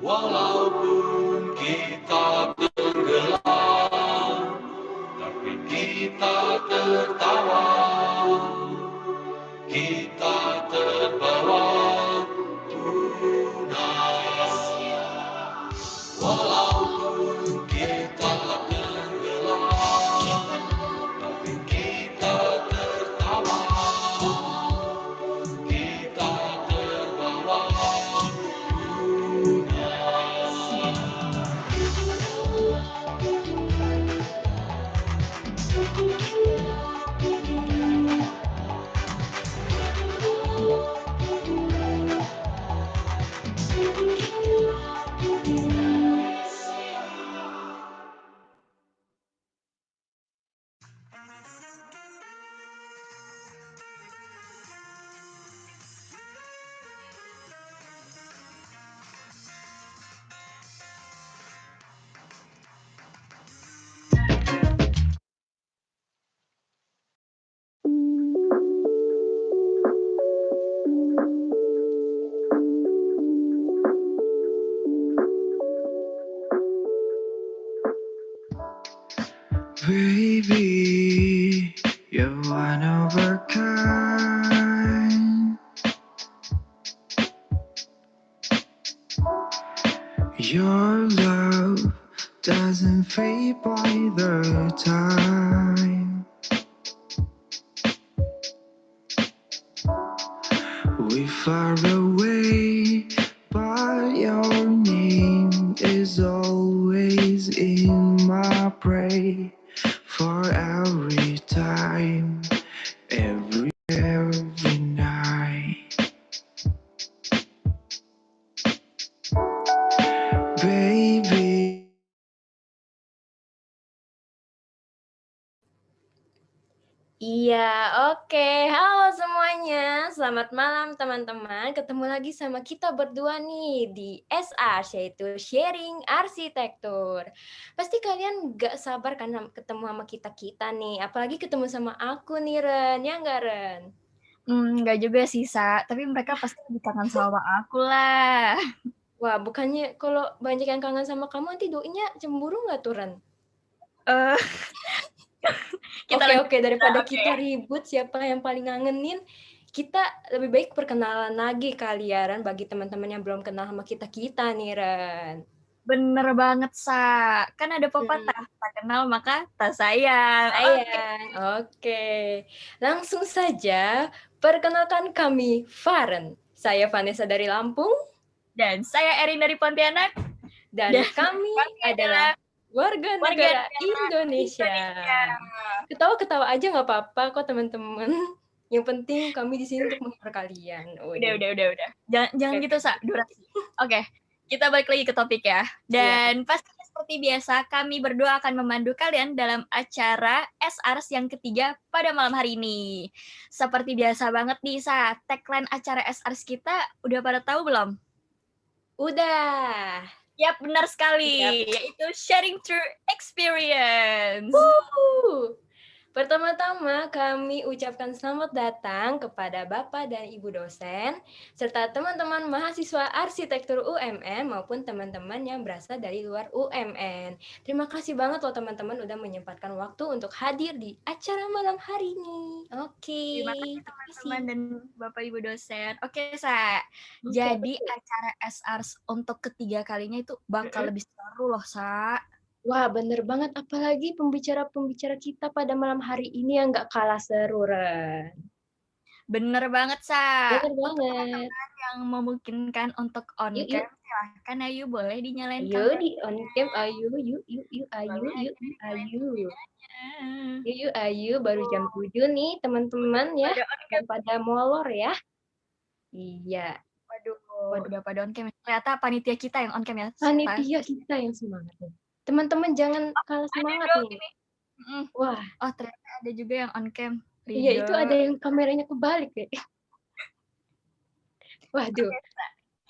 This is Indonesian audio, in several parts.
Walaupun kita tenggelam, tapi kita tertawa, kita terbawa tunas. Walaupun kita tenggelam, tapi kita tertawa, kita terbawa Baby, you're one of a kind. Your love doesn't fade by the time. We're far away, but your name is always in my brain. For every time, every night, baby. Iya, oke. Halo semuanya. Selamat malam teman-teman. Ketemu lagi sama kita berdua nih di SR, yaitu Sharing Arsitektur. Pasti kalian gak sabar kan ketemu sama kita-kita nih. Apalagi ketemu sama aku nih, Ren. Ya nggak, Ren? Nggak juga sih, Sa. Tapi mereka pasti lebih kangen sama aku lah. Wah, bukannya kalau banyak yang kangen sama kamu, nanti doinya cemburu nggak tuh, Ren? Oke, daripada kita ribut siapa yang paling ngangenin, kita lebih baik perkenalan lagi kali ya, Ren, bagi teman-teman yang belum kenal sama kita-kita nih, Ren. Bener banget, Sa. Kan ada pepatah, tak kenal maka tak sayang. Oke. Langsung saja, perkenalkan kami Faren. Saya Vanessa dari Lampung. Dan saya Erin dari Pontianak. Dan kami adalah warga negara Indonesia. Ketawa-ketawa aja nggak apa-apa kok teman-teman. Yang penting kami di sini untuk menghibur kalian. Udah. Jangan gitu, Sa. Durasi. Oke, kita balik lagi ke topik ya. Dan pastinya seperti biasa, kami berdua akan memandu kalian dalam acara SARS yang ketiga pada malam hari ini. Seperti biasa banget nih, Sa. Tagline acara SARS kita udah pada tahu belum? Udah. Yap, benar sekali. Yaitu Sharing Through Experience. Pertama-tama kami ucapkan selamat datang kepada Bapak dan Ibu dosen, serta teman-teman mahasiswa arsitektur UMN maupun teman-teman yang berasal dari luar UMN. Terima kasih banget loh teman-teman udah menyempatkan waktu untuk hadir di acara malam hari ini. Oke. Terima kasih teman-teman dan Bapak Ibu dosen. Oke, Sa. Jadi acara SARS untuk ketiga kalinya itu bakal lebih seru loh, Sa. Wah, bener banget. Apalagi pembicara-pembicara kita pada malam hari ini yang nggak kalah seru, Ren. Bener banget, Sa. Bener Untuk banget. teman-teman yang memungkinkan untuk on Yuk, cam, yuk. silahkan ayo boleh dinyalain Ayo kamera. di on cam, ayo, yuk, yuk, yuk, ayo, Boleh yuk, aja yuk, dinyalain ayo. kameranya. Yuk, yuk, ayo. Baru jam 7 nih, teman-teman ya. Pada on cam. Jangan pada molor ya. Iya. Waduh, Waduh, udah pada on cam. Ternyata panitia kita yang on cam ya, Sa. panitia kita yang semangat nih. Teman-teman jangan kalah Ada semangat dong nih. ini. Mm. Wah, Oh, ternyata ada juga yang on cam. iya itu Ridho. ada yang kameranya kebalik deh. Waduh.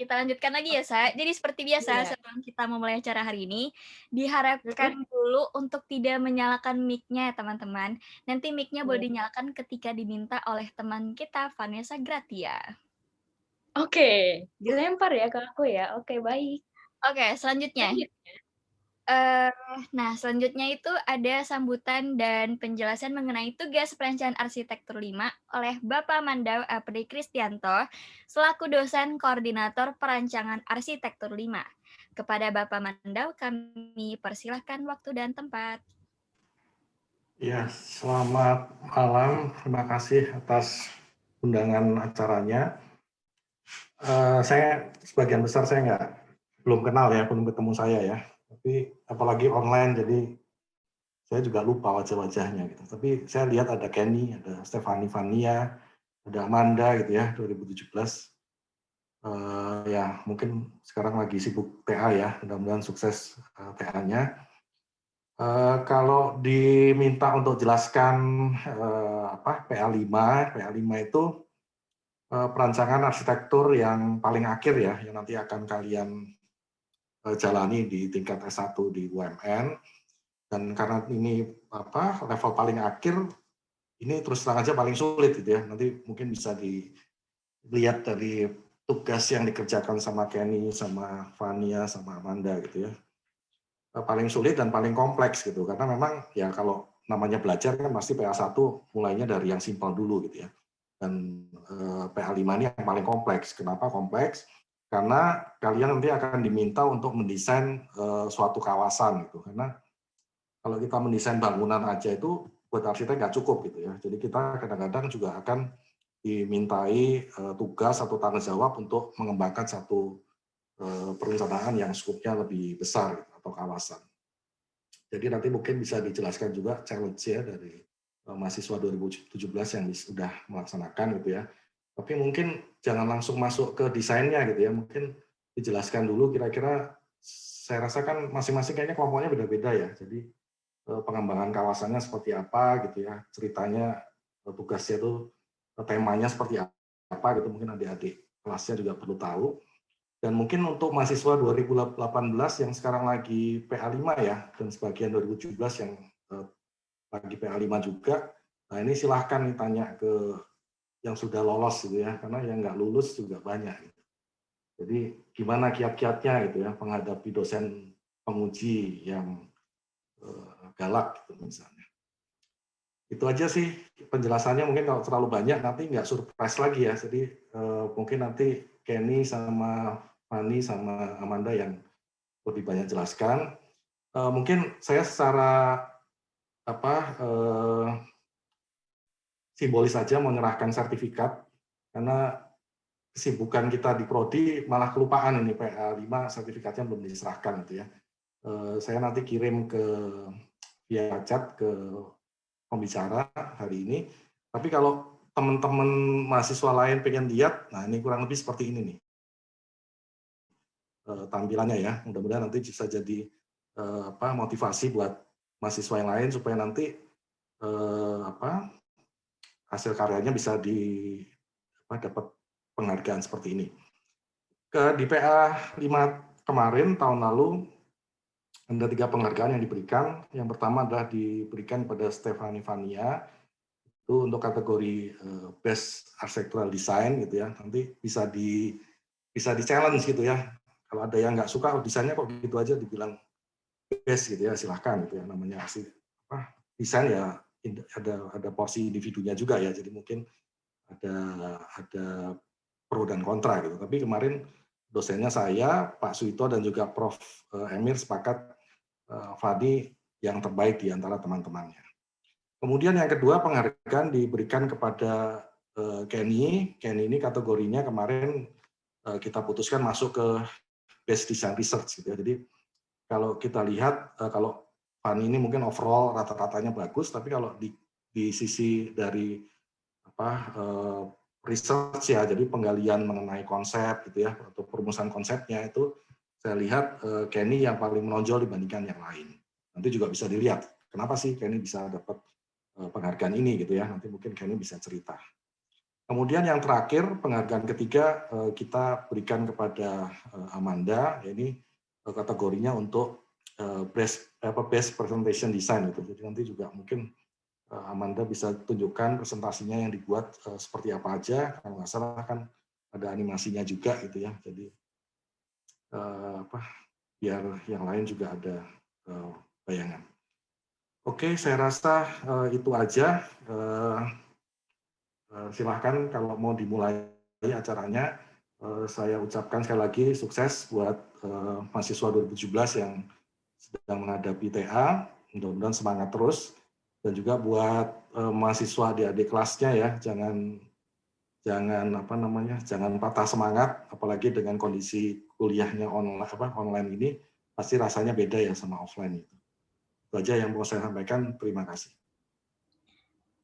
Kita lanjutkan lagi ya, Sa. Jadi seperti biasa, Iya. sebelum kita memulai acara hari ini, diharapkan dulu untuk tidak menyalakan mic-nya ya, teman-teman. Nanti mic-nya boleh dinyalakan ketika diminta oleh teman kita, Vanessa Gratia. Oke, dilempar ya ke aku ya. Oke, baik. Oke, selanjutnya. Nah, selanjutnya itu ada sambutan dan penjelasan mengenai tugas perancangan arsitektur 5 oleh Bapak Mandau Apri Kristianto selaku dosen koordinator perancangan arsitektur 5. Kepada Bapak Mandau kami persilahkan waktu dan tempat. Ya, selamat malam. Terima kasih atas undangan acaranya. Saya sebagian besar saya belum kenal ya, belum ketemu saya ya. Tapi apalagi online, jadi saya juga lupa wajah-wajahnya gitu. Tapi saya lihat ada Kenny, ada Stefani Vania, ada Amanda gitu ya, 2017. Ya mungkin sekarang lagi sibuk TA ya, mudah-mudahan sukses TA-nya. Kalau diminta untuk jelaskan PA5 itu perancangan arsitektur yang paling akhir ya, yang nanti akan kalian jalani di tingkat S1 di UMN. Dan karena ini level paling akhir, ini terus terang aja paling sulit gitu ya. Nanti mungkin bisa dilihat dari tugas yang dikerjakan sama Kenny, sama Vania, sama Amanda gitu ya. Paling sulit dan paling kompleks gitu, karena memang ya kalau namanya belajar kan pasti PA1 mulainya dari yang simpel dulu gitu ya. Dan PA5 ini yang paling kompleks. Kenapa kompleks? Karena kalian nanti akan diminta untuk mendesain suatu kawasan gitu. Karena kalau kita mendesain bangunan aja itu buat arsitek nggak cukup gitu ya. Jadi kita kadang-kadang juga akan dimintai tugas atau tanggung jawab untuk mengembangkan satu perencanaan yang skopnya lebih besar gitu, atau kawasan. Jadi nanti mungkin bisa dijelaskan juga challenge-nya dari mahasiswa 2017 yang sudah melaksanakan gitu ya. Tapi mungkin jangan langsung masuk ke desainnya gitu ya. Mungkin dijelaskan dulu kira-kira, saya rasa kan masing-masing kayaknya kelompoknya beda-beda ya. Jadi pengembangan kawasannya seperti apa gitu ya. Ceritanya, tugasnya itu temanya seperti apa gitu. Mungkin adik-adik kelasnya juga perlu tahu. Dan mungkin untuk mahasiswa 2018 yang sekarang lagi PA5 ya, dan sebagian 2017 yang lagi PA5 juga, nah ini silahkan nih tanya ke yang sudah lolos gitu ya, karena yang nggak lulus juga banyak. Gitu. Jadi gimana kiat-kiatnya gitu ya, menghadapi dosen penguji yang galak gitu misalnya. Itu aja sih penjelasannya, mungkin kalau terlalu banyak nanti nggak surprise lagi ya, jadi mungkin nanti Kenny sama Fani sama Amanda yang lebih banyak jelaskan. Mungkin saya secara simbolis saja menyerahkan sertifikat, karena kesibukan kita di Prodi malah kelupaan ini PA5 sertifikatnya belum diserahkan gitu ya. Saya nanti kirim via chat ke pembicara hari ini. Tapi kalau teman-teman mahasiswa lain pengen lihat, nah ini kurang lebih seperti ini nih tampilannya ya. Mudah-mudahan nanti bisa jadi motivasi buat mahasiswa yang lain supaya nanti hasil karyanya bisa dapat penghargaan seperti ini. Di PA5 kemarin tahun lalu ada 3 penghargaan yang diberikan. Yang pertama adalah diberikan pada Stefani Vania, itu untuk kategori Best Architectural Design gitu ya. Nanti bisa di challenge gitu ya. Kalau ada yang nggak suka desainnya kok gitu aja dibilang best gitu ya, silahkan gitu ya. Namanya desain ya ada porsi individunya juga ya. Jadi mungkin ada pro dan kontra gitu. Tapi kemarin dosennya saya, Pak Suito dan juga Prof. Emir sepakat Fadi yang terbaik di antara teman-temannya. Kemudian yang kedua, penghargaan diberikan kepada Kenny ini kategorinya kemarin kita putuskan masuk ke base design research gitu ya. Jadi kalau kita lihat kalau Fanny ini mungkin overall rata-ratanya bagus, tapi kalau di sisi dari research ya, jadi penggalian mengenai konsep gitu ya, atau perumusan konsepnya itu saya lihat Kenny yang paling menonjol dibandingkan yang lain. Nanti juga bisa dilihat kenapa sih Kenny bisa dapat penghargaan ini gitu ya. Nanti mungkin Kenny bisa cerita. Kemudian yang terakhir, penghargaan ketiga kita berikan kepada Amanda, ini kategorinya untuk best presentation design gitu. Jadi nanti juga mungkin Amanda bisa tunjukkan presentasinya yang dibuat seperti apa aja. Kalau nggak salah kan ada animasinya juga gitu ya. Jadi biar yang lain juga ada bayangan. Oke, saya rasa itu aja. Silahkan kalau mau dimulai acaranya. Saya ucapkan sekali lagi sukses buat mahasiswa 2017 yang sedang menghadapi TA. Mudah-mudahan semangat terus. Dan juga buat mahasiswa di adik kelasnya ya, jangan patah semangat, apalagi dengan kondisi kuliahnya online ini, pasti rasanya beda ya sama offline itu. Itu aja yang mau saya sampaikan. Terima kasih.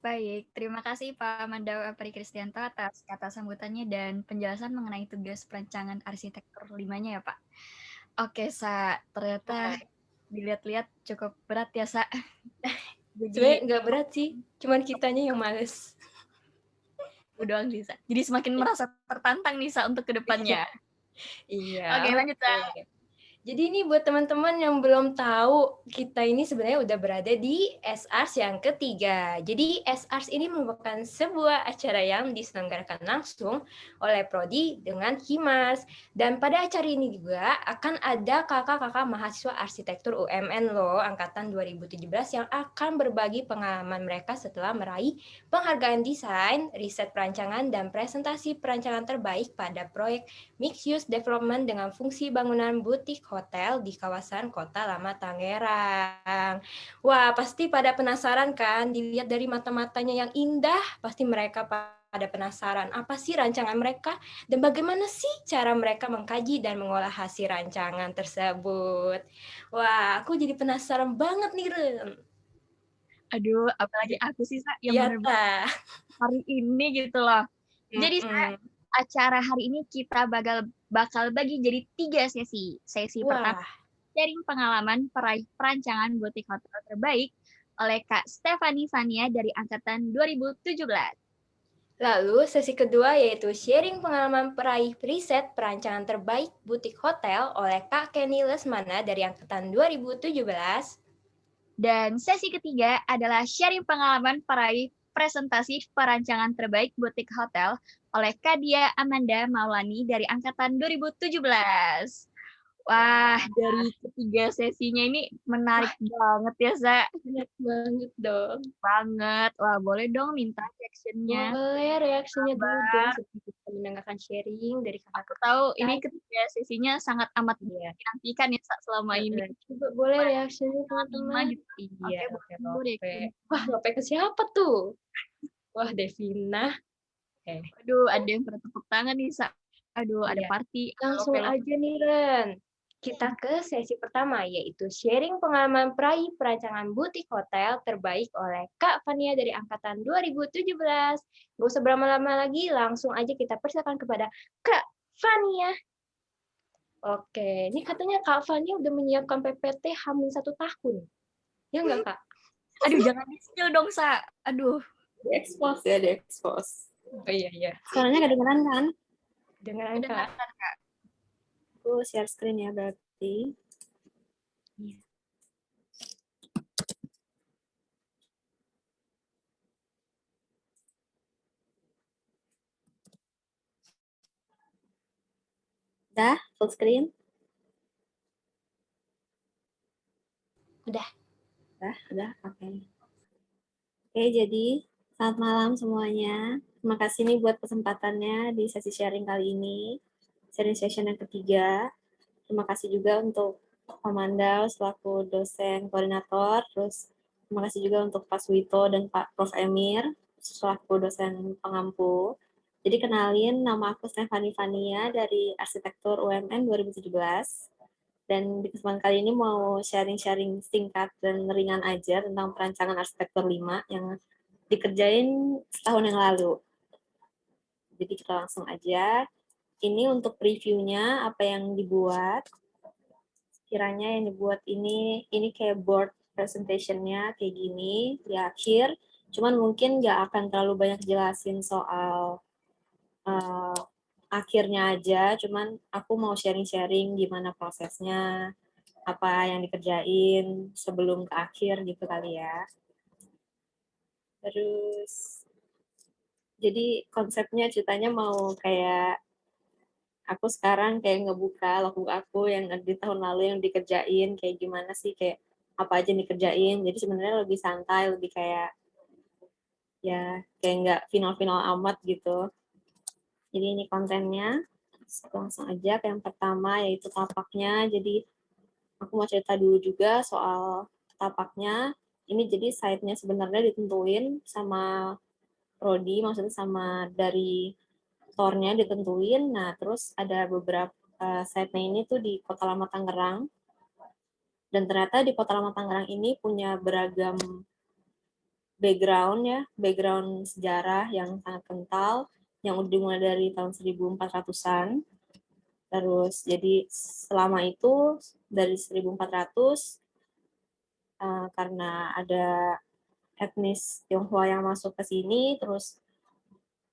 Baik, terima kasih Pak Mandawa Apri Kristianto atas kata sambutannya dan penjelasan mengenai tugas perancangan arsitektur 5-nya ya Pak. Oke, Sa, ternyata dilihat-lihat cukup berat ya, Sa. Sebenarnya nggak berat sih, cuman kitanya yang males. Udah sih, Sa. Jadi semakin merasa tertantang nih, Sa, untuk kedepannya. Iya. Oke, lanjut, Sa. Jadi ini buat teman-teman yang belum tahu, kita ini sebenarnya udah berada di SARS yang ketiga. Jadi SARS ini merupakan sebuah acara yang diselenggarakan langsung oleh Prodi dengan Himas. Dan pada acara ini juga akan ada kakak-kakak mahasiswa arsitektur UMN loh, angkatan 2017 yang akan berbagi pengalaman mereka setelah meraih penghargaan desain, riset perancangan, dan presentasi perancangan terbaik pada proyek Mixed Use Development dengan fungsi bangunan butik hotel di kawasan Kota Lama Tangerang. Wah, pasti pada penasaran kan? Dilihat dari mata-matanya yang indah, pasti mereka pada penasaran apa sih rancangan mereka dan bagaimana sih cara mereka mengkaji dan mengolah hasil rancangan tersebut. Wah, aku jadi penasaran banget nih, Ren. Aduh, apalagi aku sih, Sa, yang bener-bener hari ini gitu loh. Jadi, Sa, acara hari ini kita bakal bagi jadi 3 sesi. Sesi pertama, sharing pengalaman peraih perancangan butik hotel terbaik oleh Kak Stefani Fania dari angkatan 2017. Lalu sesi kedua yaitu sharing pengalaman peraih riset perancangan terbaik butik hotel oleh Kak Kenny Lesmana dari angkatan 2017. Dan sesi ketiga adalah sharing pengalaman peraih presentasi perancangan terbaik butik hotel oleh Kadia Amanda Maulani dari angkatan 2017. Wah, dari ketiga sesinya ini menarik banget ya, Za. Menarik banget dong. Banget. Wah, boleh dong minta reaction-nya. Boleh reaksinya dulu dong sebelum kita mendengarkan sharing dari kakak. Aku tahu ini ketiga sesinya sangat amat dinantikan ya, Sa, selama ini. Coba boleh reaksinya teman-teman. Gitu. Iya, oke. Wah, lope ke siapa tuh? Wah, Devina. Aduh, ada yang pada tepuk tangan nih, Sa. Aduh, ada party. Langsung aja nih, Ren. Kita ke sesi pertama, yaitu sharing pengalaman peraih perancangan butik hotel terbaik oleh Kak Fania dari angkatan 2017. Gak usah berlama-lama lagi, langsung aja kita persilakan kepada Kak Fania. Oke, ini katanya Kak Fania udah menyiapkan PPT hamil 1 tahun. Ya nggak, Kak? Aduh, jangan di-spill dong, Sa. Aduh. Di-expose ya, di-expose. Oh iya. Suaranya kedengeran kan? Kedengeran, Kak. Aku share screen ya berarti. Iya. Udah, full screen? Udah. Udah, oke. Oke, jadi selamat malam semuanya. Terima kasih nih buat kesempatannya di sesi sharing kali ini. Sharing session yang ketiga. Terima kasih juga untuk Amanda selaku dosen koordinator. Terus terima kasih juga untuk Pak Suwito dan Pak Prof. Emir. selaku dosen pengampu. Jadi kenalin, nama aku Stefani Fania dari Arsitektur UMN 2017. Dan di kesempatan kali ini mau sharing-sharing singkat dan ringan aja tentang perancangan arsitektur 5 yang dikerjain setahun yang lalu. Jadi kita langsung aja. Ini untuk previewnya apa yang dibuat. Kiranya yang dibuat ini kayak board presentation-nya kayak gini di akhir. Cuman mungkin nggak akan terlalu banyak jelasin soal akhirnya aja. Cuman aku mau sharing-sharing gimana prosesnya, apa yang dikerjain sebelum ke akhir gitu kali ya. Terus, jadi konsepnya ceritanya mau kayak aku sekarang kayak ngebuka logbook aku yang di tahun lalu yang dikerjain kayak gimana sih, kayak apa aja yang dikerjain. Jadi sebenarnya lebih santai, lebih kayak ya kayak nggak final-final amat gitu. Jadi ini kontennya. Langsung aja ke yang pertama yaitu tapaknya. Jadi aku mau cerita dulu juga soal tapaknya. Ini jadi site-nya sebenarnya ditentuin sama prodi, maksudnya sama dari tornya ditentuin. Nah, terus ada beberapa site-nya ini tuh di Kota Lama Tangerang. Dan ternyata di Kota Lama Tangerang ini punya beragam background ya, background sejarah yang sangat kental, yang udah dimulai dari tahun 1400-an. Terus jadi selama itu dari 1400 karena ada etnis Tionghoa yang masuk ke sini, terus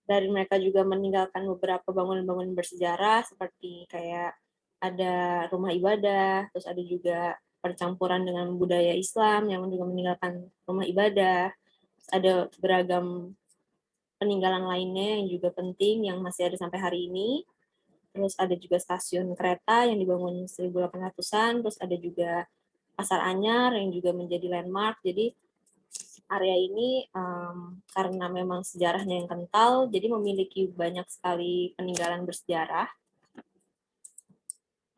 dari mereka juga meninggalkan beberapa bangunan-bangunan bersejarah seperti kayak ada rumah ibadah, terus ada juga percampuran dengan budaya Islam yang juga meninggalkan rumah ibadah, terus ada beragam peninggalan lainnya yang juga penting yang masih ada sampai hari ini. Terus ada juga stasiun kereta yang dibangun 1800-an, terus ada juga Pasar Anyar yang juga menjadi landmark. Jadi area ini karena memang sejarahnya yang kental, jadi memiliki banyak sekali peninggalan bersejarah.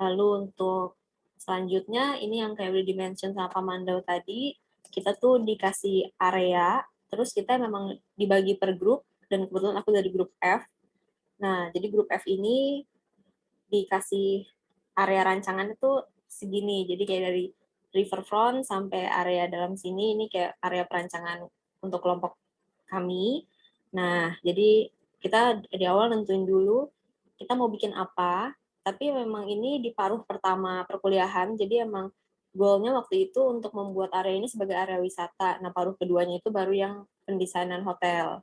Lalu untuk selanjutnya, ini yang kayak udah di-mention sama Pak Mandau tadi, kita tuh dikasih area, terus kita memang dibagi per grup, dan kebetulan aku dari grup F. Nah, jadi grup F ini dikasih area rancangan itu segini, jadi kayak dari riverfront sampai area dalam sini, ini kayak area perancangan untuk kelompok kami. Nah, jadi kita di awal nentuin dulu kita mau bikin apa, tapi memang ini di paruh pertama perkuliahan, jadi emang goalnya waktu itu untuk membuat area ini sebagai area wisata. Nah, paruh keduanya itu baru yang pendesainan hotel.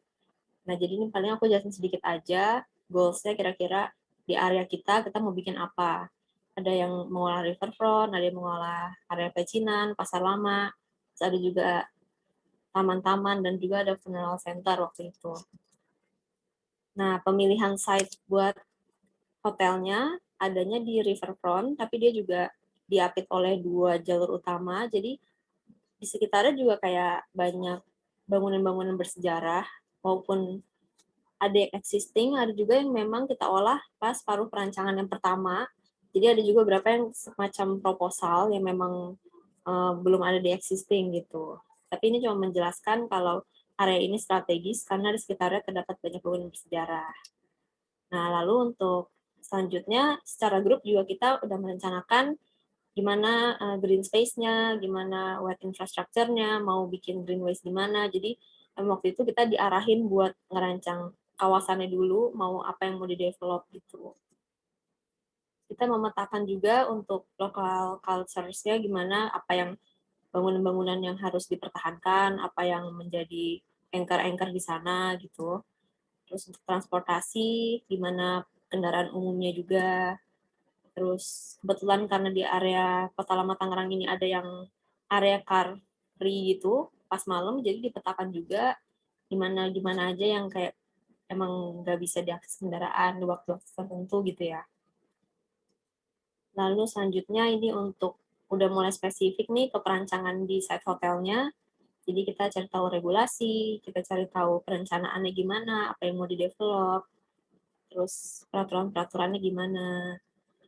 Nah, jadi ini paling aku jelasin sedikit aja, goals-nya kira-kira di area kita mau bikin apa. Ada yang mengolah riverfront, ada yang mengolah area pecinan, pasar lama, terus ada juga taman-taman, dan juga ada funeral center waktu itu. Nah, pemilihan site buat hotelnya adanya di riverfront, tapi dia juga diapit oleh 2 jalur utama, jadi di sekitarnya juga kayak banyak bangunan-bangunan bersejarah, maupun ada yang existing, ada juga yang memang kita olah pas paruh perancangan yang pertama. Jadi ada juga beberapa yang semacam proposal yang memang belum ada di existing gitu. Tapi ini cuma menjelaskan kalau area ini strategis karena di sekitarnya terdapat banyak bangunan bersejarah. Nah, lalu untuk selanjutnya secara grup juga kita udah merencanakan gimana green space-nya, gimana wet infrastructure-nya, mau bikin greenways di mana. Jadi waktu itu kita diarahin buat ngerancang kawasannya dulu, mau apa yang mau di-develop gitu. Kita memetakan juga untuk local cultures-nya gimana, apa yang bangunan-bangunan yang harus dipertahankan, apa yang menjadi anchor-anchor di sana gitu. Terus untuk transportasi, gimana kendaraan umumnya juga. Terus kebetulan karena di area Kota Lama Tangerang ini ada yang area car free gitu pas malam, jadi dipetakan juga gimana aja yang kayak emang nggak bisa diakses kendaraan di waktu tertentu gitu ya. Lalu selanjutnya ini untuk udah mulai spesifik nih ke perancangan di site hotelnya. Jadi kita cari tahu regulasi, kita cari tahu perencanaannya gimana, apa yang mau di-develop, terus peraturan-peraturannya gimana.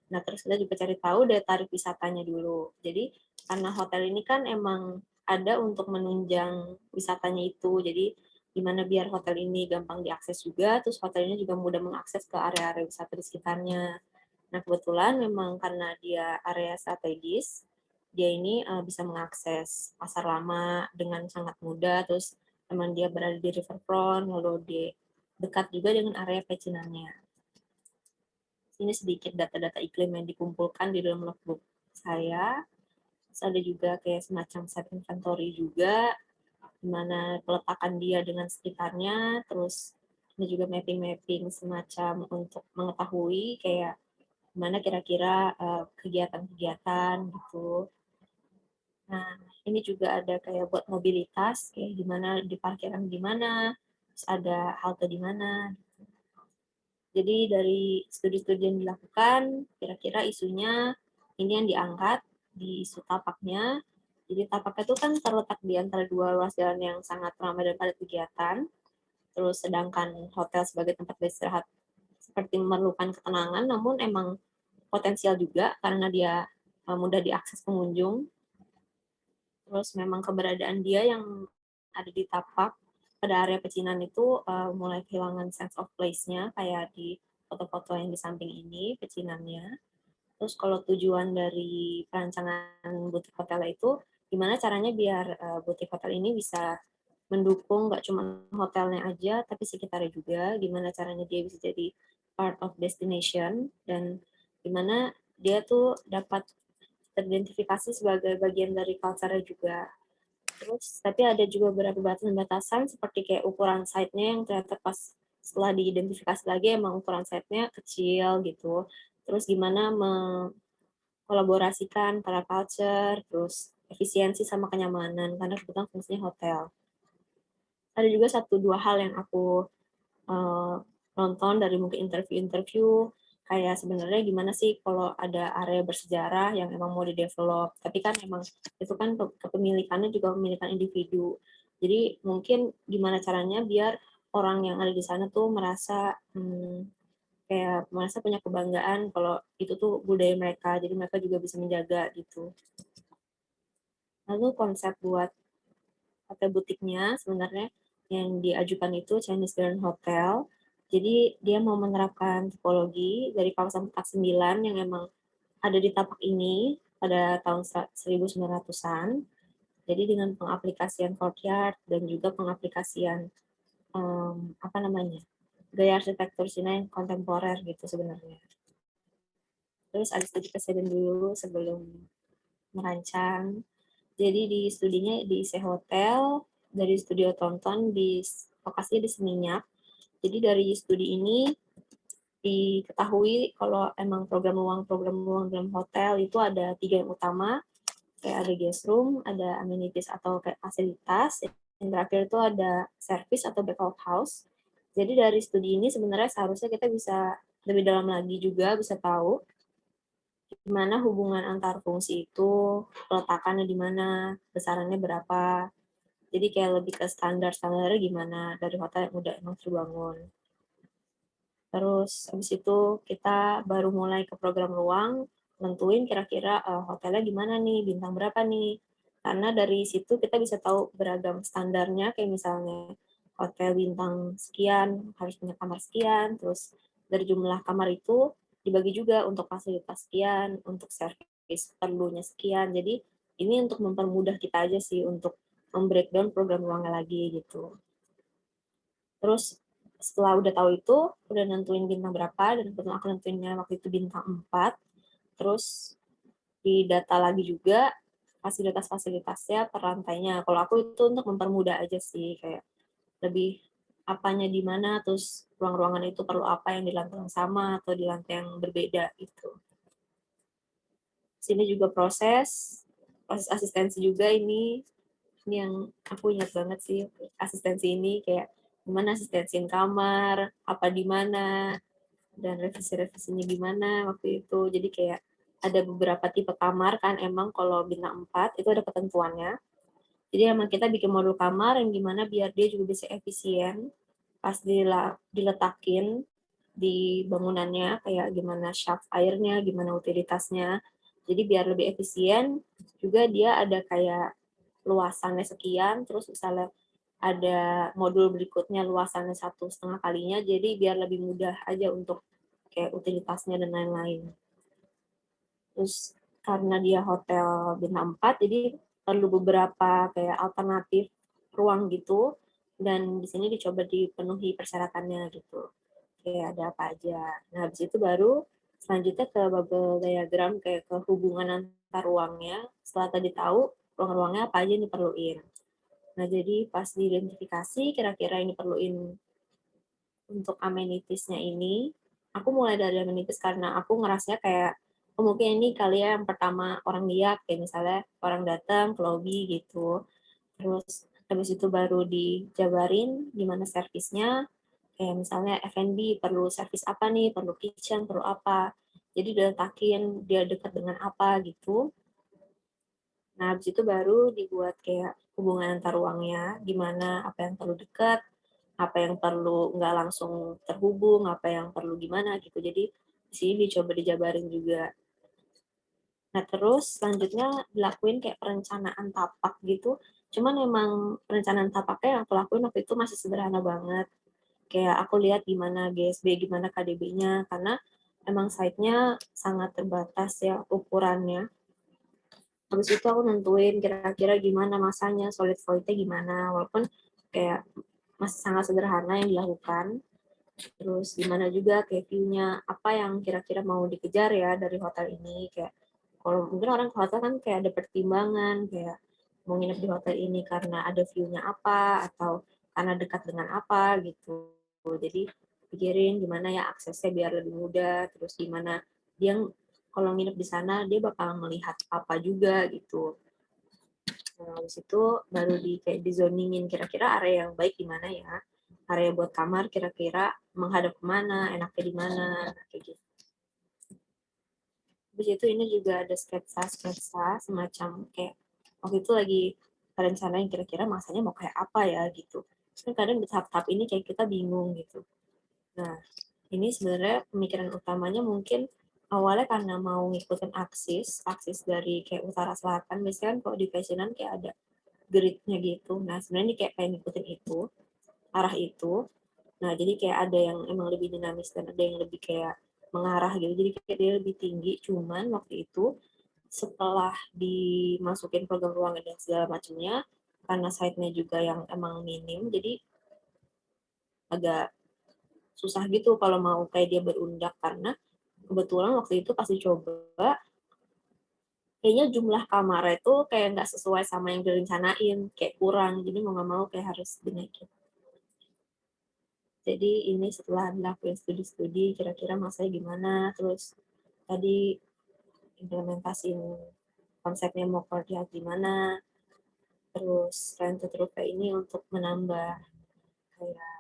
Nah, terus kita juga cari tahu daya tarik wisatanya dulu. Jadi, karena hotel ini kan emang ada untuk menunjang wisatanya itu. Jadi, gimana biar hotel ini gampang diakses juga, terus hotel ini juga mudah mengakses ke area-area wisata di sekitarnya. Nah, kebetulan memang karena dia area strategis, dia ini bisa mengakses pasar lama dengan sangat mudah, terus memang dia berada di riverfront, lalu di dekat juga dengan area pecinannya. Ini sedikit data-data iklim yang dikumpulkan di dalam logbook saya. Terus ada juga kayak semacam set inventory juga, di mana peletakan dia dengan sekitarnya, terus ini juga mapping-mapping semacam untuk mengetahui kayak gimana kira-kira kegiatan-kegiatan gitu. Nah, ini juga ada kayak buat mobilitas, kayak gimana di parkiran di mana, terus ada halte di mana. Jadi dari studi-studi yang dilakukan, kira-kira isunya ini yang diangkat di isu tapaknya. Jadi tapaknya itu kan terletak di antara dua ruas jalan yang sangat ramai dan padat kegiatan. Terus sedangkan hotel sebagai tempat beristirahat seperti memerlukan ketenangan, namun emang potensial juga karena dia mudah diakses pengunjung. Terus memang keberadaan dia yang ada di tapak pada area pecinan itu mulai kehilangan sense of place-nya, kayak di foto-foto yang di samping ini, pecinannya. Terus kalau tujuan dari perancangan butik hotel itu, gimana caranya biar butik hotel ini bisa mendukung nggak cuma hotelnya aja, tapi sekitarnya juga, gimana caranya dia bisa jadi part of destination, dan gimana dia tuh dapat teridentifikasi sebagai bagian dari culture-nya juga. Terus, tapi ada juga beberapa batasan-batasan seperti kayak ukuran site-nya yang ternyata pas setelah diidentifikasi lagi emang ukuran site-nya kecil gitu. Terus gimana mengkolaborasikan para culture, terus efisiensi sama kenyamanan, karena kebetulan fungsinya hotel. Ada juga 1-2 hal yang aku nonton dari mungkin interview-interview, kayak sebenarnya gimana sih kalau ada area bersejarah yang emang mau di-develop, tapi kan emang itu kan kepemilikannya juga memilikan individu. Jadi mungkin gimana caranya biar orang yang ada di sana tuh merasa kayak merasa punya kebanggaan kalau itu tuh budaya mereka, jadi mereka juga bisa menjaga gitu. Lalu konsep buat hotel butiknya sebenarnya yang diajukan itu Chinese Grand Hotel. Jadi dia mau menerapkan tipologi dari kawasan petak 9 yang emang ada di tapak ini pada tahun 1900-an. Jadi dengan pengaplikasian courtyard dan juga pengaplikasian gaya arsitektur Cina yang kontemporer gitu sebenarnya. Terus ada studi presiden dulu sebelum merancang. Jadi di studinya diisi hotel, dari studio tonton di lokasinya di Seminyak. Jadi dari studi ini diketahui kalau emang program ruang dalam hotel itu ada 3 yang utama, kayak ada guest room, ada amenities atau kayak fasilitas, yang terakhir itu ada service atau back of house. Jadi dari studi ini sebenarnya seharusnya kita bisa lebih dalam lagi juga bisa tahu gimana hubungan antar fungsi itu, peletakannya di mana, besarannya berapa. Jadi kayak lebih ke standar-standarnya gimana dari hotel yang udah emang terbangun. Terus habis itu kita baru mulai ke program ruang, nentuin kira-kira hotelnya gimana nih, bintang berapa nih. Karena dari situ kita bisa tahu beragam standarnya, kayak misalnya hotel bintang sekian harus punya kamar sekian, terus dari jumlah kamar itu dibagi juga untuk fasilitas sekian, untuk servis perlunya sekian. Jadi ini untuk mempermudah kita aja sih untuk membreakdown program ruangnya lagi gitu. Terus setelah udah tahu itu, udah nentuin bintang berapa, dan kebetulan aku nentuinnya waktu itu bintang 4, terus didata lagi juga fasilitas-fasilitasnya per lantainya. Kalau aku itu untuk mempermudah aja sih, kayak lebih apanya di mana, terus ruang-ruangan itu perlu apa yang di lantai yang sama atau di lantai yang berbeda gitu. Sini juga proses asistensi juga ini yang aku ingat banget sih, asistensi ini kayak gimana asistensiin kamar, apa di mana, dan revisi-revisinya gimana waktu itu. Jadi kayak ada beberapa tipe kamar kan emang kalau bintang 4 itu ada ketentuannya. Jadi emang kita bikin modul kamar yang gimana biar dia juga bisa efisien pas diletakin di bangunannya, kayak gimana shaft airnya, gimana utilitasnya. Jadi biar lebih efisien, juga dia ada kayak luasannya sekian, terus misalnya ada modul berikutnya luasannya 1,5 kalinya, jadi biar lebih mudah aja untuk kayak utilitasnya dan lain-lain. Terus karena dia hotel bintang 4, jadi perlu beberapa kayak alternatif ruang gitu, dan di sini dicoba dipenuhi persyaratannya gitu. Kayak ada apa aja. Nah, habis itu baru selanjutnya ke bubble diagram, kayak ke hubungan antar ruangnya. Setelah tadi tahu ruang-ruangnya apa aja yang diperluin. Nah, jadi pas diidentifikasi kira-kira ini perluin untuk amenities-nya ini, aku mulai dari amenities karena aku ngerasanya kayak, oh mungkin ini kali ya yang pertama orang lihat, kayak misalnya orang datang ke lobby gitu. Terus habis itu baru dijabarin gimana servisnya, kayak misalnya F&B perlu servis apa nih, perlu kitchen, perlu apa. Jadi diletakin dia dekat dengan apa gitu. Nah, habis itu baru dibuat kayak hubungan antar ruangnya, gimana, apa yang perlu dekat, apa yang perlu nggak langsung terhubung, apa yang perlu gimana gitu. Jadi di sini dicoba dijabarin juga. Nah, terus selanjutnya dilakuin kayak perencanaan tapak gitu. Cuman memang perencanaan tapaknya yang aku lakuin waktu itu masih sederhana banget. Kayak aku lihat gimana GSB, gimana KDB-nya, karena emang site-nya sangat terbatas ya ukurannya. Habis itu aku nentuin kira-kira gimana masanya, solid void-nya gimana, walaupun kayak masih sangat sederhana yang dilakukan. Terus gimana juga kayak view-nya, apa yang kira-kira mau dikejar ya dari hotel ini, kayak kalau mungkin orang ke hotel kan kayak ada pertimbangan, kayak mau nginep di hotel ini karena ada view-nya apa, atau karena dekat dengan apa gitu. Jadi pikirin gimana ya aksesnya biar lebih mudah, terus gimana dia kalau nginep di sana dia bakal melihat apa juga gitu. Nah, habis itu baru kayak dizoningin kira-kira area yang baik di mana ya. Area buat kamar kira-kira menghadap kemana, enaknya di mana, kayak gitu. Habis itu ini juga ada sketsa semacam kayak waktu itu lagi rencanain kira-kira masanya mau kayak apa ya gitu. Kan kadang di tahap-tahap ini kayak kita bingung gitu. Nah, ini sebenarnya pemikiran utamanya mungkin awalnya karena mau ngikutin aksis dari kayak utara selatan, biasanya kan kalau di fashionan kayak ada grid-nya gitu. Nah, sebenarnya ini kayak ngikutin itu, arah itu. Nah, jadi kayak ada yang emang lebih dinamis dan ada yang lebih kayak mengarah gitu. Jadi kayak dia lebih tinggi, cuman waktu itu setelah dimasukin program ruangan dan segala macamnya, karena site-nya juga yang emang minim, jadi agak susah gitu kalau mau kayak dia berundak karena kebetulan waktu itu pas dicoba kayaknya jumlah kamar itu kayak nggak sesuai sama yang direncanain, kayak kurang, jadi mau nggak mau kayak harus dinaikin. Jadi ini setelah dilakuin studi-studi kira-kira masanya gimana, terus tadi implementasiin konsepnya mau kerja gimana, terus rented roof ini untuk menambah kayak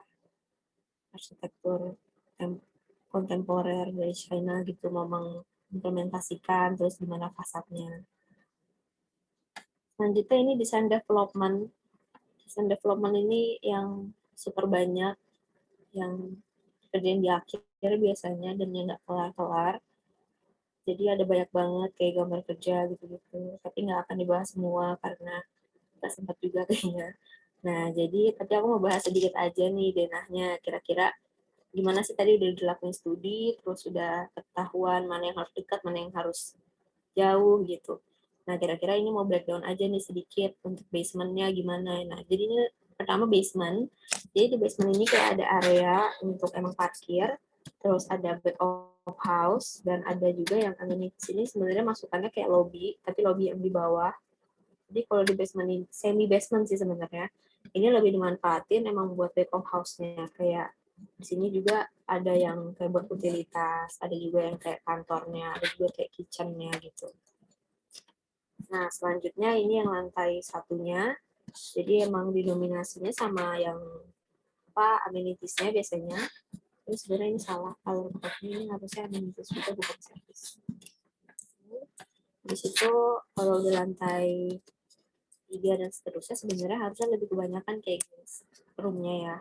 arsitektur kontemporer dari China gitu, mau mengimplementasikan, terus gimana fasadnya. Selanjutnya ini desain development. Desain development ini yang super banyak, yang kerjaan di akhir biasanya, dan yang nggak kelar-kelar. Jadi ada banyak banget kayak gambar kerja gitu-gitu. Tapi nggak akan dibahas semua karena nggak sempat juga kayaknya. Nah, jadi tapi aku mau bahas sedikit aja nih denahnya. Kira-kira gimana sih tadi udah dilakuin studi, terus sudah ketahuan mana yang harus dekat, mana yang harus jauh gitu. Nah, kira-kira ini mau breakdown aja nih sedikit untuk basement-nya gimana. Nah, jadi ini pertama basement. Jadi di basement ini kayak ada area untuk emang parkir, terus ada back of house, dan ada juga yang amenities ini sebenarnya masukannya kayak lobby, tapi lobby yang di bawah. Jadi kalau di basement ini, semi basement sih sebenarnya. Ini lebih dimanfaatin emang buat back of house-nya. Kayak di sini juga ada yang kayak buat utilitas, ada juga yang kayak kantornya, ada juga kayak kitchen-nya gitu. Nah, selanjutnya ini yang lantai satunya. Jadi emang dinominasinya sama yang apa amenities-nya biasanya. Ini sebenarnya ini salah. Kalau ini harusnya amenities juga bukan service. Di situ kalau di lantai 3 dan seterusnya sebenarnya harusnya lebih kebanyakan kayak guest room-nya ya.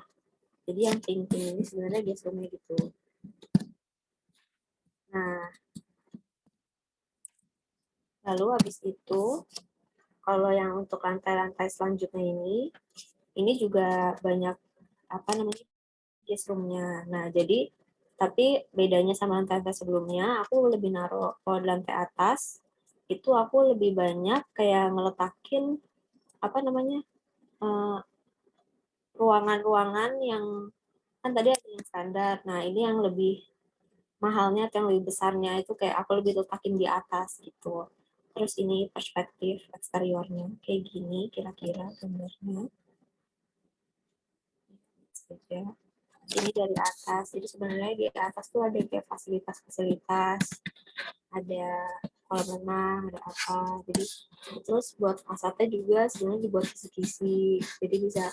Jadi yang pink-pink ini sebenarnya guest room-nya gitu. Nah, lalu habis itu kalau yang untuk lantai-lantai selanjutnya ini juga banyak guest room-nya. Nah, jadi tapi bedanya sama lantai sebelumnya, aku lebih naruh kalau di lantai atas itu aku lebih banyak kayak ngeletakin ruangan-ruangan yang kan tadi ada yang standar. Nah, ini yang lebih mahalnya atau yang lebih besarnya itu kayak aku lebih letakin di atas gitu. Terus ini perspektif eksteriornya kayak gini kira-kira gambarnya. Ini dari atas, jadi sebenarnya di atas tuh ada kayak fasilitas-fasilitas, ada kolam renang, ada apa, jadi terus buat fasadnya juga sebenarnya dibuat kisi-kisi, jadi bisa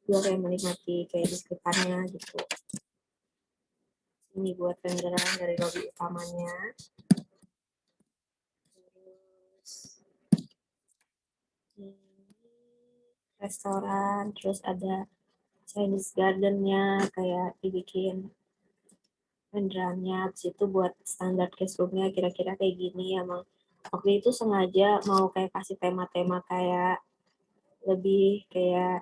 juga kayak menikmati kayak di sekitarnya gitu. Ini buat renderan dari lobby utamanya. Terus ini restoran, terus ada Chinese garden-nya kayak dibikin renderannya, habis itu buat standar guest room-nya kira-kira kayak gini. Emang waktu itu sengaja mau kayak kasih tema-tema kayak lebih kayak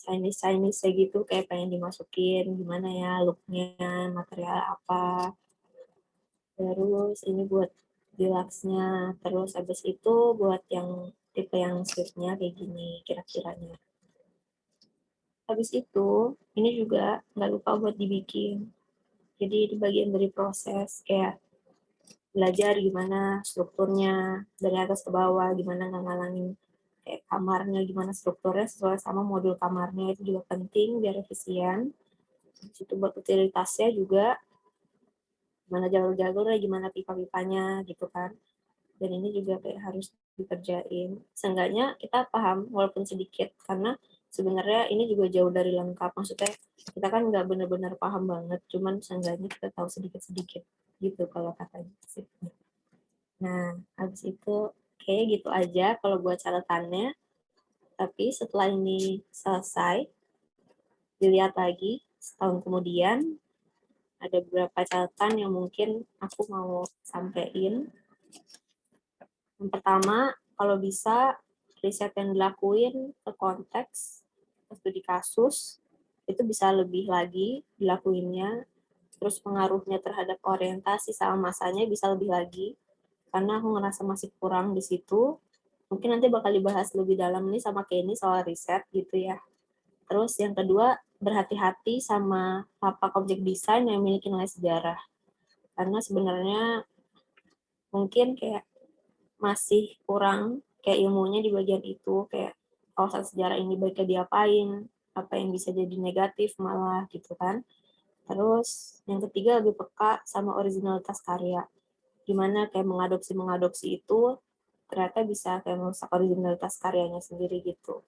Chinese kayak gitu, kayak pengen dimasukin gimana ya look-nya, material apa. Terus ini buat deluxe-nya, terus habis itu buat yang tipe yang suite-nya kayak gini kira-kiranya. Habis itu ini juga nggak lupa buat dibikin. Jadi di bagian dari proses kayak belajar gimana strukturnya dari atas ke bawah, gimana nggak ngalangin kayak kamarnya, gimana strukturnya sesuai sama modul kamarnya, itu juga penting biar efisien. Itu buat utilitasnya juga, gimana jalur-jalurnya, gimana pipa-pipanya gitu kan. Dan ini juga kayak harus dikerjain. Seenggaknya kita paham walaupun sedikit, karena sebenarnya ini juga jauh dari lengkap. Maksudnya kita kan nggak benar-benar paham banget, cuman seenggaknya kita tahu sedikit-sedikit gitu kalau katanya sih. Nah, habis itu kayak gitu aja kalau buat catatannya. Tapi setelah ini selesai, dilihat lagi setahun kemudian, ada beberapa catatan yang mungkin aku mau sampein. Yang pertama, kalau bisa riset yang dilakuin ke konteks, studi kasus, itu bisa lebih lagi dilakuinnya. Terus pengaruhnya terhadap orientasi sama masanya bisa lebih lagi. Karena aku ngerasa masih kurang di situ. Mungkin nanti bakal dibahas lebih dalam nih sama Kenny soal riset gitu ya. Terus yang kedua, berhati-hati sama lapak objek desain yang memiliki nilai sejarah. Karena sebenarnya mungkin kayak masih kurang kayak ilmunya di bagian itu, kayak kawasan sejarah ini baiknya diapain, apa yang bisa jadi negatif malah gitu kan. Terus yang ketiga lebih peka sama originalitas karya. Gimana kayak mengadopsi itu ternyata bisa kayak merusak originalitas karyanya sendiri gitu.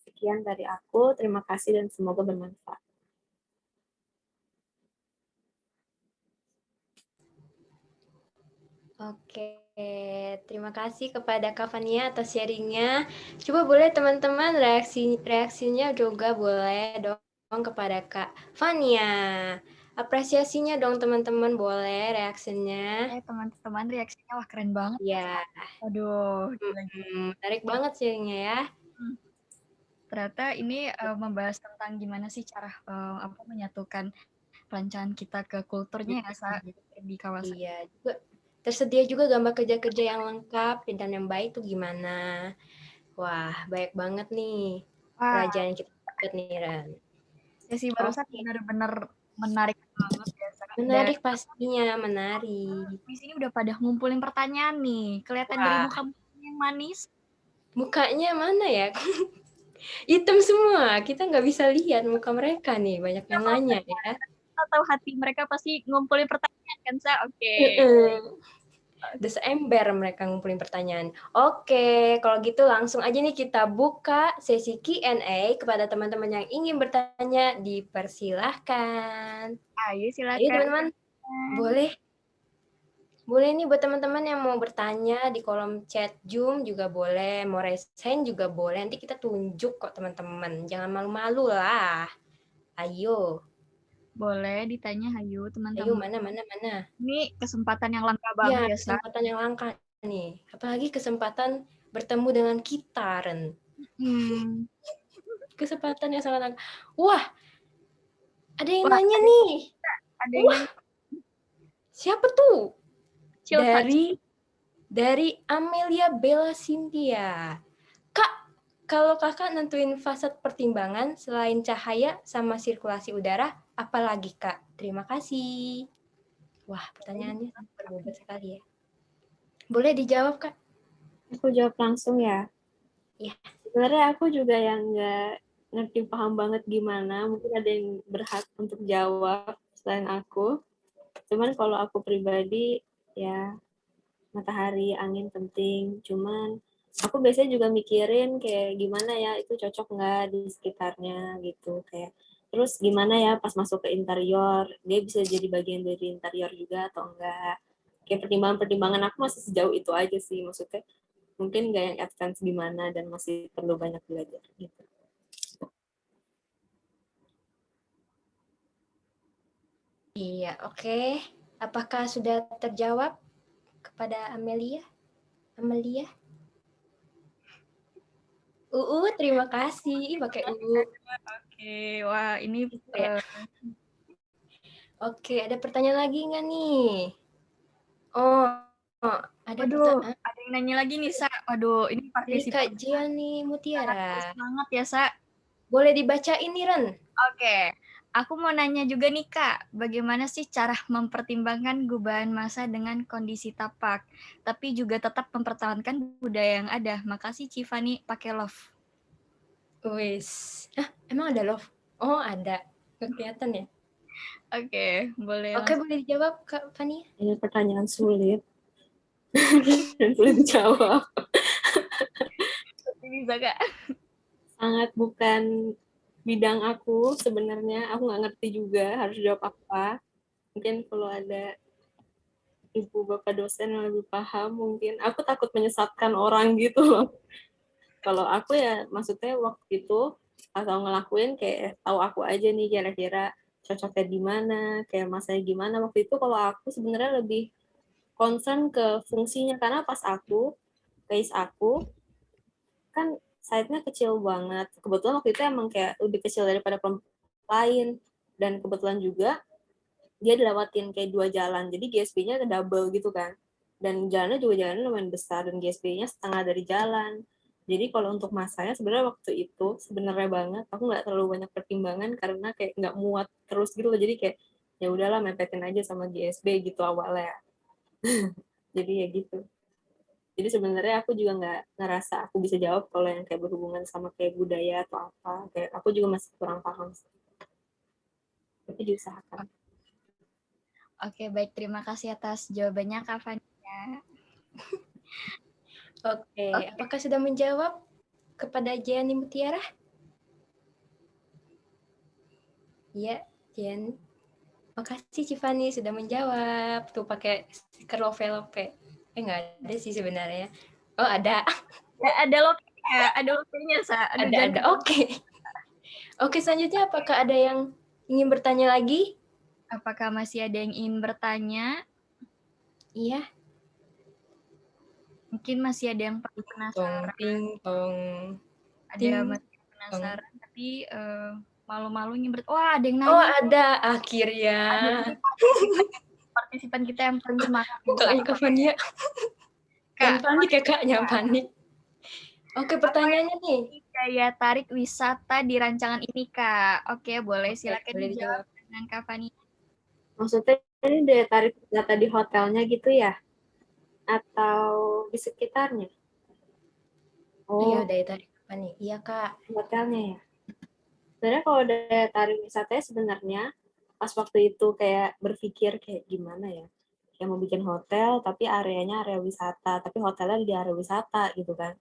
Sekian dari aku, terima kasih dan semoga bermanfaat. Oke, terima kasih kepada Kak Fania atas sharingnya. Coba boleh teman-teman reaksinya juga boleh dong kepada Kak Fania. Apresiasinya dong teman-teman, boleh reaksinya. Teman-teman reaksinya wah keren banget. Iya. Aduh, Menarik banget sharingnya ya. Ternyata ini membahas tentang gimana sih cara menyatukan perancangan kita ke kulturnya ya, Sa, di kawasan. Iya, juga tersedia juga gambar kerja-kerja yang lengkap dan yang baik tuh gimana. Wah, baik banget nih pelajaran kita dapat nih, Ran. Sesi barusan benar-benar menarik banget ya, Sa. Menarik pastinya, menarik. Di sini udah pada ngumpulin pertanyaan nih. Kelihatan dari muka yang manis. Mukanya mana ya? Hitam semua, kita nggak bisa lihat muka mereka nih, banyak yang nanya ya. Atau hati mereka pasti ngumpulin pertanyaan kan, Sa? Oke. Udah seember mereka ngumpulin pertanyaan. Oke, kalau gitu langsung aja nih kita buka sesi Q&A kepada teman-teman yang ingin bertanya, dipersilahkan. Ayo silakan. Ayo teman-teman, boleh nih buat teman-teman yang mau bertanya di kolom chat Zoom juga boleh, mau resign juga boleh. Nanti kita tunjuk kok teman-teman, jangan malu-malu lah. Ayo. Boleh ditanya, ayo teman-teman. Ayo, mana. Ini kesempatan yang langka banget ya, Sa. Kesempatan yang langka nih. Apalagi kesempatan bertemu dengan kita, Ren. kesempatan yang sangat langka. Wah, ada yang Wah, nanya nih. ada yang nanya. Siapa tuh? Chill, Kak. Dari Amelia Bella Cynthia. Kak, kalau kakak nentuin fasad pertimbangan selain cahaya sama sirkulasi udara, apalagi Kak? Terima kasih. Wah, pertanyaannya berbobot sekali ya. Boleh dijawab Kak? Aku jawab langsung ya. Iya. Sebenarnya aku juga yang nggak ngerti paham banget gimana. Mungkin ada yang berhak untuk jawab selain aku. Cuman kalau aku pribadi, ya matahari, angin penting. Cuman aku biasanya juga mikirin kayak gimana ya itu cocok nggak di sekitarnya gitu. Kayak terus gimana ya pas masuk ke interior, dia bisa jadi bagian dari interior juga atau enggak. Kayak pertimbangan-pertimbangan aku masih sejauh itu aja sih. Maksudnya mungkin nggak yang advance gimana dan masih perlu banyak belajar gitu. Iya, oke. Apakah sudah terjawab kepada Amelia? Terima kasih. Pakai Oke, wah ini Ya. Oke, ada pertanyaan lagi nggak nih? Ada pertanyaan. ada yang nanya lagi nih, Sa. Waduh, ini Dari partisipan Kak Jiani Mutiara. semangat ya, Sa. Boleh dibacain nih, Ren? Oke, aku mau nanya juga nih, Kak. Bagaimana sih cara mempertimbangkan gubahan massa dengan kondisi tapak, tapi juga tetap mempertahankan budaya yang ada? Makasih, Civani, pakai love. Wis. Emang ada love? Oh, ada. Kelihatan ya? Oke, boleh Oke, langsung. boleh dijawab, Kak Fania? Ini pertanyaan sulit dan sulit dijawab. Bisa, Kak. Sangat bukan bidang aku sebenarnya. Aku nggak ngerti juga harus jawab apa. Mungkin kalau ada ibu bapak dosen yang lebih paham, mungkin aku takut menyesatkan orang gitu loh. Kalau aku ya maksudnya waktu itu atau ngelakuin kayak tahu aku aja nih kira-kira cocoknya di mana, kayak masanya gimana. Waktu itu kalau aku sebenarnya lebih concern ke fungsinya karena pas case aku kan site-nya kecil banget. Kebetulan waktu itu emang kayak lebih kecil daripada lain dan kebetulan juga dia dilewatin kayak 2 jalan. Jadi GSP-nya double gitu kan. Dan jalannya juga jalannya lumayan besar dan GSP-nya setengah dari jalan. Jadi kalau untuk masanya sebenarnya waktu itu sebenarnya banget aku nggak terlalu banyak pertimbangan karena kayak nggak muat terus gitu loh. Jadi kayak ya udahlah mepetin aja sama GSB gitu awalnya. Jadi ya gitu. Jadi sebenarnya aku juga nggak ngerasa aku bisa jawab kalau yang kayak berhubungan sama kayak budaya atau apa. Kayak aku juga masih kurang paham sih. Tapi diusahakan. Oke, baik. Terima kasih atas jawabannya, Kak Fania. Oke, apakah sudah menjawab kepada Jiani Mutiara? Iya, Jiani. Makasih Civani sudah menjawab. Tuh pakai stiker love-love. Nggak ada sih sebenarnya. Oh, ada. Ada lokernya, Sa. Aduh, Ada. Oke. Oke, selanjutnya apakah ada yang ingin bertanya lagi? Apakah masih ada yang ingin bertanya? Iya. Mungkin masih ada yang penasaran. Tong. Ada masih penasaran, tapi malu-malu ingin Wah, ada yang nanya. Oh, ada akhirnya. Partisipan kita yang paling semangat. Kayaknya Kak Fania. Yang panik ya, Kak. Yang panik. Oke, pertanyaannya nih. Daya tarik wisata di rancangan ini, Kak. Oke, boleh. Silakan boleh dijawab dengan Kak Fania. Maksudnya ini daya tarik wisata di hotelnya gitu ya? Atau di sekitarnya? Iya, daya tarik apa nih? Iya, Kak. Hotelnya ya? Sebenarnya kalau daya tarik wisatanya sebenarnya pas waktu itu kayak berpikir kayak gimana ya? Kayak mau bikin hotel tapi areanya area wisata, tapi hotelnya di area wisata gitu kan.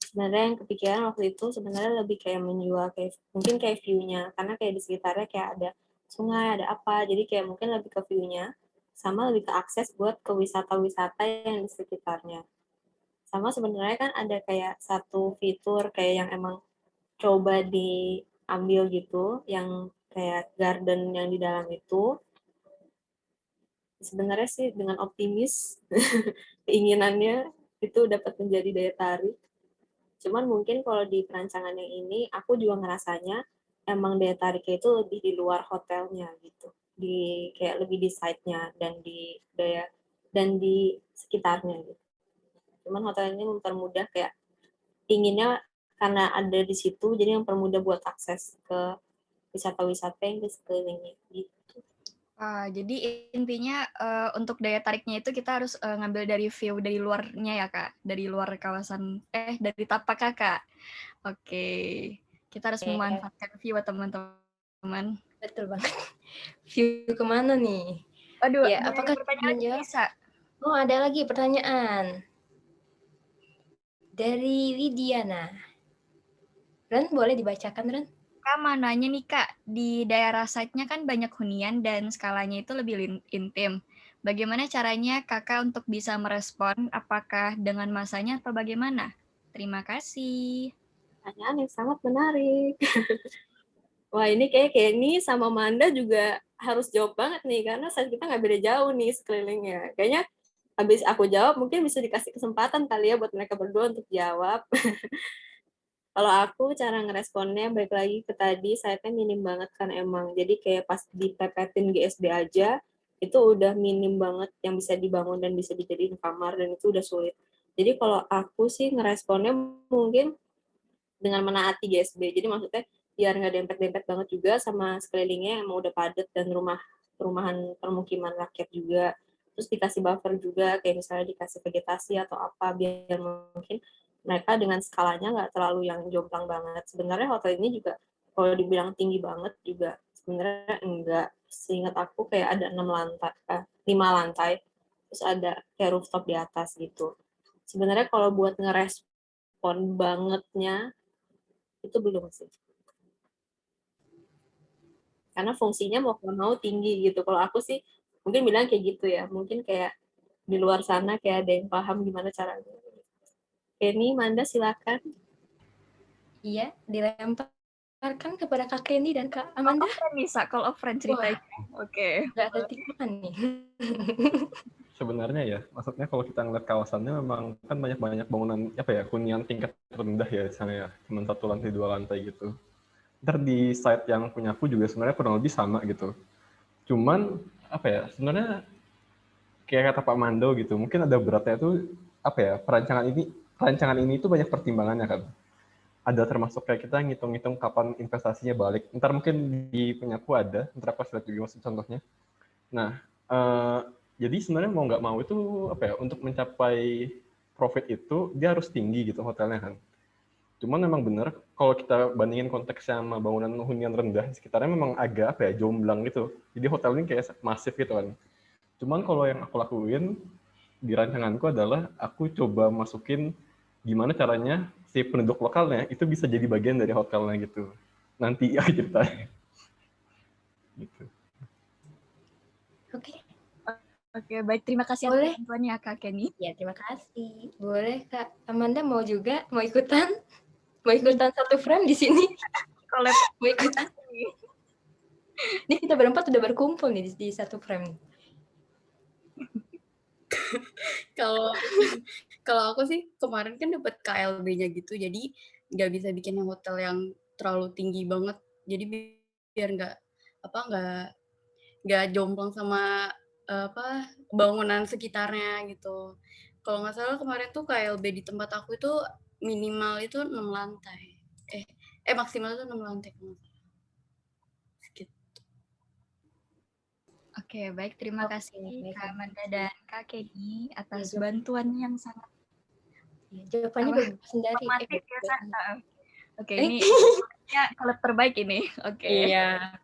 Sebenarnya yang kepikiran waktu itu sebenarnya lebih kayak menjual kayak mungkin kayak view-nya karena kayak di sekitarnya kayak ada sungai, ada apa. Jadi kayak mungkin lebih ke view-nya sama lebih ke akses buat ke wisata-wisata yang di sekitarnya. Sama sebenarnya kan ada kayak satu fitur kayak yang emang coba diambil gitu, yang kayak garden yang di dalam itu. Sebenarnya sih dengan optimis keinginannya itu dapat menjadi daya tarik. Cuman mungkin kalau di perancangan yang ini, aku juga ngerasanya emang daya tariknya itu lebih di luar hotelnya gitu. Kayak lebih di site-nya dan di sekitarnya gitu. Cuman hotel ini mempermudah kayak inginnya karena ada di situ, jadi mempermudah buat akses ke wisata-wisata yang di sekelilingnya gitu. Jadi intinya untuk daya tariknya itu kita harus ngambil dari view dari luarnya ya Kak, dari luar kawasan, dari tapak Kakak. Oke, kita harus memanfaatkan view teman-teman. Betul banget. View kemana nih? Aduh, Ya, apakah pertanyaan menjawab? bisa? Oh, ada lagi pertanyaan. Dari Lidiana. Ren, boleh dibacakan, Ren? Kak mau nanya nih Kak, di daerah site-nya kan banyak hunian dan skalanya itu lebih intim. Bagaimana caranya Kakak untuk bisa merespon, apakah dengan masanya atau bagaimana? Terima kasih. Pertanyaan yang sangat menarik. Wah, ini kayak ini sama Manda juga harus jawab banget nih, karena saat kita nggak beda jauh nih sekelilingnya. Kayaknya habis aku jawab, mungkin bisa dikasih kesempatan kali ya buat mereka berdua untuk jawab. Kalau aku cara ngeresponnya balik lagi ke tadi, site-nya minim banget kan emang. Jadi kayak pas dipepetin GSD aja, itu udah minim banget yang bisa dibangun dan bisa dijadiin kamar, dan itu udah sulit. Jadi kalau aku sih ngeresponnya mungkin dengan menaati GSB. Jadi maksudnya biar nggak dempet-dempet banget juga sama sekelilingnya yang udah padat dan perumahan permukiman rakyat juga. Terus dikasih buffer juga, kayak misalnya dikasih vegetasi atau apa, biar mungkin mereka dengan skalanya nggak terlalu yang jomplang banget. Sebenarnya hotel ini juga kalau dibilang tinggi banget juga sebenarnya enggak. Seingat aku kayak ada 5 lantai, terus ada kayak rooftop di atas gitu. Sebenarnya kalau buat ngerespon bangetnya itu belum sih. Karena fungsinya mau mau tinggi gitu. Kalau aku sih mungkin bilang kayak gitu ya. Mungkin kayak di luar sana kayak ada yang paham gimana caranya. Kenny, Manda silakan. Iya, dilemparkan kepada Kak Kenny dan Kak Amanda. Call of friend ceritanya. Oke. Nggak ada tikungan nih. Sebenarnya ya, maksudnya kalau kita ngeliat kawasannya memang kan banyak bangunan hunian tingkat rendah ya di sana ya, cuma 1 lantai 2 lantai gitu. Ntar di site yang punya aku juga sebenarnya kurang lebih sama gitu. Cuman sebenarnya kayak kata Pak Mando gitu, mungkin ada beratnya tuh perancangan ini tuh banyak pertimbangannya kan. Ada termasuk kayak kita ngitung-ngitung kapan investasinya balik. Ntar mungkin di punyaku ada, ntar aku lihat juga maksud contohnya. Nah, jadi sebenarnya mau nggak mau itu untuk mencapai profit itu dia harus tinggi gitu hotelnya kan. Cuman memang benar kalau kita bandingin konteksnya sama bangunan hunian rendah sekitarnya memang agak jomblang gitu. Jadi hotel ini kayak masif gitu kan. Cuman kalau yang aku lakuin di rancanganku adalah aku coba masukin gimana caranya si penduduk lokalnya itu bisa jadi bagian dari hotelnya gitu. Nanti ya ceritanya. Gitu. Oke, baik. Terima kasih atas bantuannya Kak Kenny. Ya, terima kasih. Boleh Kak Amanda mau juga? Mau ikutan? Mau ikutan satu frame di sini? Collab. Mau ikutan? Ini kita berempat udah berkumpul nih di satu frame. Kalau aku sih kemarin kan dapat KLB-nya gitu, jadi nggak bisa bikin hotel yang terlalu tinggi banget. Jadi biar nggak jomplang sama bangunan sekitarnya gitu. Kalau nggak salah kemarin tuh KLB di tempat aku itu minimal itu 6 lantai. Maksimal itu 6 lantai. Oke, baik. Terima kasih Kak Amanda dan Kak Kenny atas bantuan yang sangat jawabannya berbeda informatif ya, Sa. Oke, ini collab terbaik ini. Oke. Iya.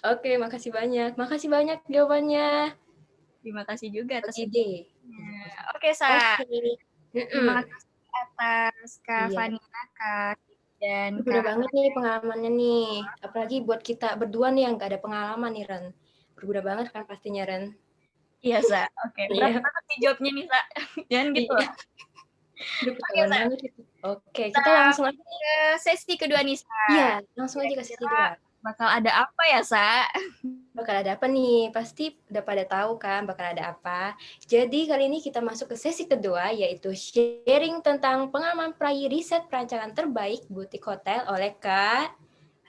Oke, makasih banyak. Makasih banyak jawabannya. Terima kasih juga atas ide. Oke, Sa. Terima kasih atas Kak Vanina, Kak dan Udah banget nih pengalamannya nih. Apalagi buat kita berdua nih yang nggak ada pengalaman nih, Ren. Berguna banget kan pastinya, Ren. Iya, Sa. Oke. Berat banget nih jawabnya nih, Sa. Jangan gitu. Oke, banget gitu. Oke, kita langsung aja ke sesi kedua nih, Sa. Iya, langsung aja ke sesi kedua. Bakal ada apa ya, Sa? bakal ada apa nih? Pasti udah pada tahu kan bakal ada apa. Jadi kali ini kita masuk ke sesi kedua, yaitu sharing tentang pengalaman peraih riset perancangan terbaik butik hotel oleh Kak.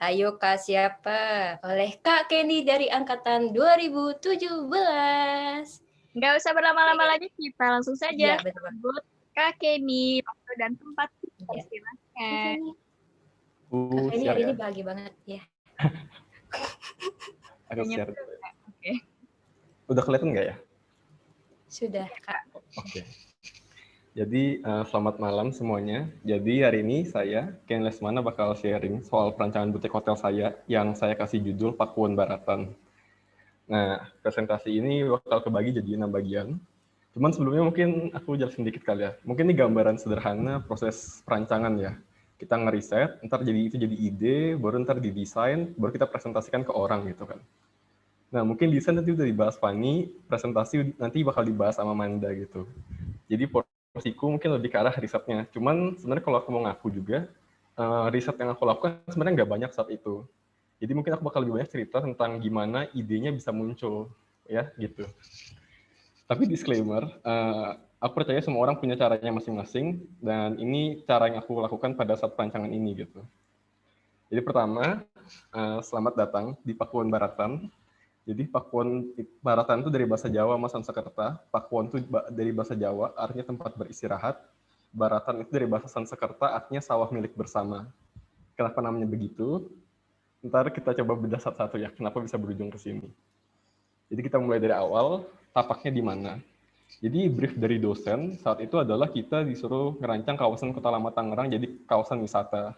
Ayo Kak, siapa? Oleh Kak Kenny dari angkatan 2017. Nggak usah berlama-lama lagi, kita langsung saja Iya, betul. sebut Kak Kenny, waktu dan tempat. Iya. Silakan. Kak Kenny Share hari ya. ini bahagia banget ya. Aku Kayaknya share. Oke. Udah kelihatan nggak ya? Sudah, Kak. Oke. Jadi selamat malam semuanya. Jadi hari ini saya, Ken Lesmana, bakal sharing soal perancangan butik hotel saya yang saya kasih judul Pakuan Baratan. Nah, presentasi ini bakal kebagi jadi 6 bagian. Cuman sebelumnya mungkin aku jelasin dikit kali ya. Mungkin ini gambaran sederhana proses perancangan ya. Kita ngeriset, ntar itu jadi ide, baru ntar didesain, baru kita presentasikan ke orang gitu kan. Nah, mungkin desain nanti udah dibahas Fani, presentasi nanti bakal dibahas sama Manda gitu. Jadi porsiku mungkin lebih ke arah risetnya. Cuman sebenarnya kalau aku mau ngaku juga, riset yang aku lakukan sebenarnya nggak banyak saat itu. Jadi mungkin aku bakal lebih banyak cerita tentang gimana idenya bisa muncul, ya gitu. Tapi disclaimer, aku percaya semua orang punya caranya masing-masing, dan ini cara yang aku lakukan pada saat perancangan ini gitu. Jadi pertama, selamat datang di Pakuan Baratan. Jadi Pakuan Baratan itu dari bahasa Jawa sama Sanskerta. Pakuan itu dari bahasa Jawa, artinya tempat beristirahat. Baratan itu dari bahasa Sanskerta, artinya sawah milik bersama. Kenapa namanya begitu? Ntar kita coba bedah satu-satu ya, kenapa bisa berujung ke sini. Jadi kita mulai dari awal, tapaknya di mana. Jadi brief dari dosen saat itu adalah kita disuruh ngerancang kawasan Kota Lama Tangerang jadi kawasan wisata.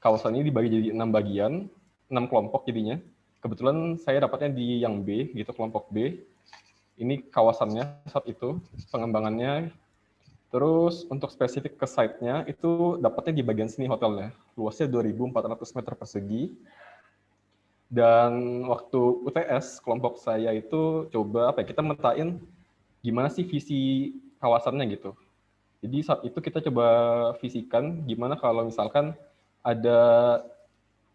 Kawasan ini dibagi jadi 6 bagian, 6 kelompok jadinya. Kebetulan saya dapatnya di yang B, gitu, kelompok B. Ini kawasannya saat itu, pengembangannya. Terus untuk spesifik ke site-nya, itu dapatnya di bagian sini hotelnya. Luasnya 2.400 meter persegi. Dan waktu UTS, kelompok saya itu coba kita metain gimana sih visi kawasannya gitu. Jadi saat itu kita coba visikan gimana kalau misalkan ada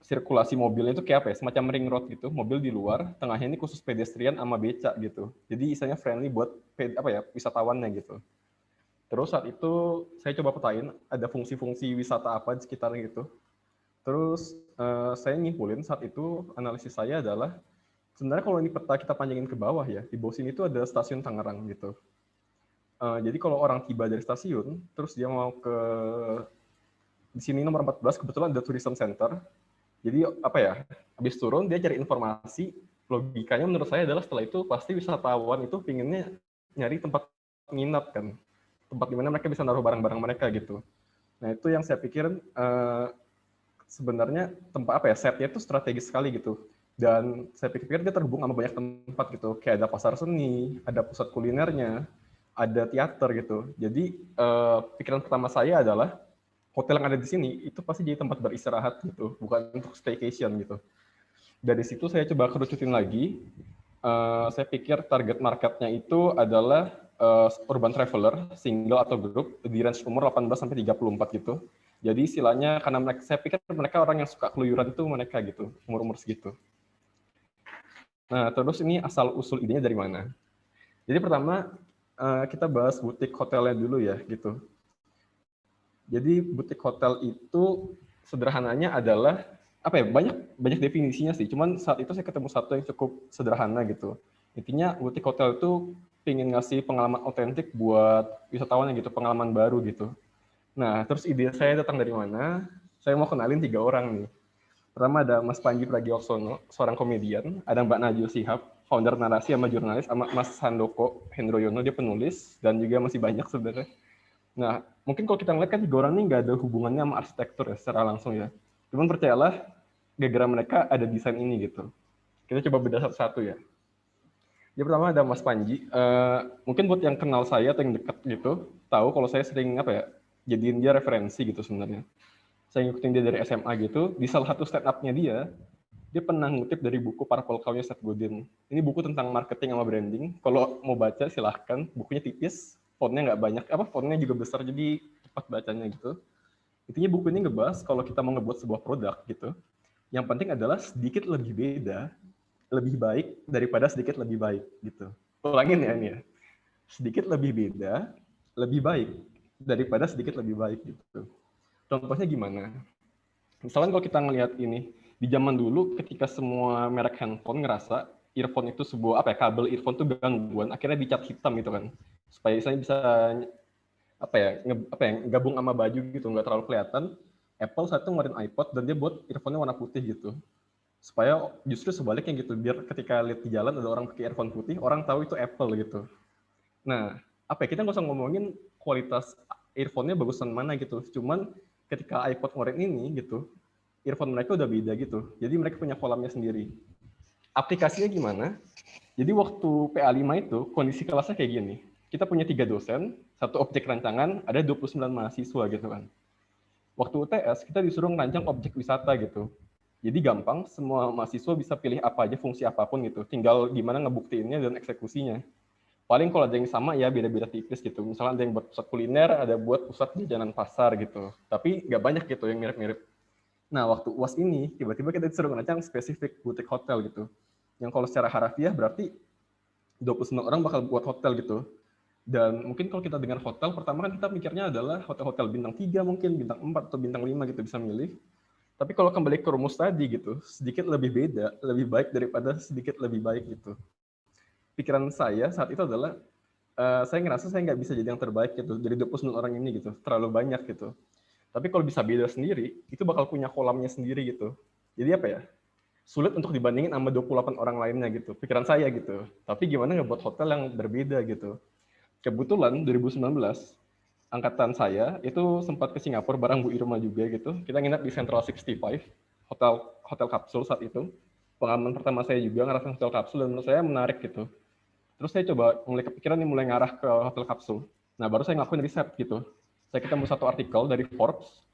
sirkulasi mobilnya itu kayak apa ya, semacam ring road gitu, mobil di luar, tengahnya ini khusus pedestrian sama beca gitu. Jadi istilahnya friendly buat wisatawannya gitu. Terus saat itu saya coba petain ada fungsi-fungsi wisata apa di sekitarnya gitu. Terus saya nyimpulin saat itu analisis saya adalah sebenarnya kalau ini peta kita panjangin ke bawah ya, di bawah sini itu ada stasiun Tangerang gitu. Jadi kalau orang tiba dari stasiun, terus dia mau ke di sini nomor 14 kebetulan ada tourism center. Jadi habis turun dia cari informasi, logikanya menurut saya adalah setelah itu pasti wisatawan itu pinginnya nyari tempat nginap kan, tempat di mana mereka bisa naruh barang-barang mereka gitu. Nah itu yang saya pikir sebenarnya tempat setnya itu strategis sekali gitu. Dan saya pikir dia terhubung sama banyak tempat gitu, kayak ada pasar seni, ada pusat kulinernya, ada teater gitu. Jadi pikiran pertama saya adalah hotel yang ada di sini itu pasti jadi tempat beristirahat gitu, bukan untuk staycation gitu. Dari situ saya coba kerucutin lagi. Saya pikir target marketnya itu adalah urban traveler, single atau grup, di range umur 18 sampai 34 gitu. Jadi istilahnya karena saya pikir mereka orang yang suka keluyuran itu mereka gitu, umur-umur segitu. Nah, terus ini asal-usul idenya dari mana? Jadi pertama, kita bahas butik hotelnya dulu ya, gitu. Jadi butik hotel itu sederhananya adalah banyak definisinya sih. Cuman saat itu saya ketemu satu yang cukup sederhana gitu. Intinya butik hotel itu pengen ngasih pengalaman otentik buat wisatawan gitu, pengalaman baru gitu. Nah, terus ide saya datang dari mana? Saya mau kenalin 3 orang nih. Pertama ada Mas Panji Pragiwaksono, seorang komedian. Ada Mbak Najwa Shihab, founder narasi sama jurnalis. Sama Mas Handoko Hendroyono, dia penulis. Dan juga masih banyak sebenarnya. Nah, mungkin kalau kita ngeliat kan 3 orang ini nggak ada hubungannya sama arsitektur ya, secara langsung ya. Cuman percayalah, gara-gara mereka ada desain ini gitu. Kita coba bedah satu-satu ya. Yang pertama ada Mas Panji. Mungkin buat yang kenal saya atau yang dekat gitu, tahu kalau saya sering jadiin dia referensi gitu sebenarnya. Saya ngikutin dia dari SMA gitu. Di salah satu stand up-nya dia pernah ngutip dari buku Purple Cow-nya Seth Godin. Ini buku tentang marketing sama branding. Kalau mau baca silahkan, bukunya tipis. Fontnya nggak banyak, fontnya juga besar, jadi cepat bacanya gitu. Intinya buku ini ngebahas kalau kita mau ngebuat sebuah produk gitu, yang penting adalah sedikit lebih beda lebih baik daripada sedikit lebih baik gitu. Ulangin ya ini ya. Sedikit lebih beda, lebih baik daripada sedikit lebih baik gitu. Contohnya gimana? Misalkan kalau kita ngelihat ini, di zaman dulu ketika semua merek handphone ngerasa earphone itu sebuah kabel earphone itu gangguan, akhirnya dicat hitam gitu kan. Supaya saya bisa gabung sama baju gitu, nggak terlalu kelihatan. Apple saat itu ngeluarin iPod dan dia buat earphone-nya warna putih gitu. Supaya justru sebaliknya gitu, biar ketika lihat di jalan ada orang pakai earphone putih, orang tahu itu Apple gitu. Nah, kita nggak usah ngomongin kualitas earphone-nya bagusan mana gitu. Cuman ketika iPod ngeluarin ini gitu, earphone mereka udah beda gitu. Jadi mereka punya kolamnya sendiri. Aplikasinya gimana? Jadi waktu PA5 itu kondisi kelasnya kayak gini. Kita punya 3 dosen, 1 objek rancangan, ada 29 mahasiswa gitu kan. Waktu UTS kita disuruh ngerancang objek wisata gitu. Jadi gampang, semua mahasiswa bisa pilih apa aja fungsi apapun gitu. Tinggal gimana ngebuktiinnya dan eksekusinya. Paling kalau ada yang sama ya beda-beda tipis gitu. Misalnya ada yang buat pusat kuliner, ada buat pusat jajanan pasar gitu. Tapi nggak banyak gitu yang mirip-mirip. Nah, waktu UAS ini, tiba-tiba kita disuruh ngerancang spesifik butik hotel gitu. Yang kalau secara harafiah berarti 29 orang bakal buat hotel gitu. Dan mungkin kalau kita dengar hotel, pertama kan kita mikirnya adalah hotel-hotel bintang 3 mungkin, bintang 4 atau bintang 5 gitu bisa milih. Tapi kalau kembali ke rumus tadi gitu, sedikit lebih beda, lebih baik daripada sedikit lebih baik gitu. Pikiran saya saat itu adalah, saya ngerasa saya nggak bisa jadi yang terbaik gitu, dari 29 orang ini gitu, terlalu banyak gitu. Tapi kalau bisa beda sendiri, itu bakal punya kolamnya sendiri gitu. Jadi sulit untuk dibandingin sama 28 orang lainnya gitu, pikiran saya gitu. Tapi gimana ngebuat hotel yang berbeda gitu. Kebetulan 2019, angkatan saya itu sempat ke Singapura bareng Bu Irma juga gitu. Kita nginap di Central 65, hotel kapsul saat itu. Pengalaman pertama saya juga ngerasain hotel kapsul dan menurut saya menarik gitu. Terus saya coba mulai kepikiran nih mulai ngarah ke hotel kapsul. Nah, baru saya ngelakuin riset gitu. Saya ketemu satu artikel dari Forbes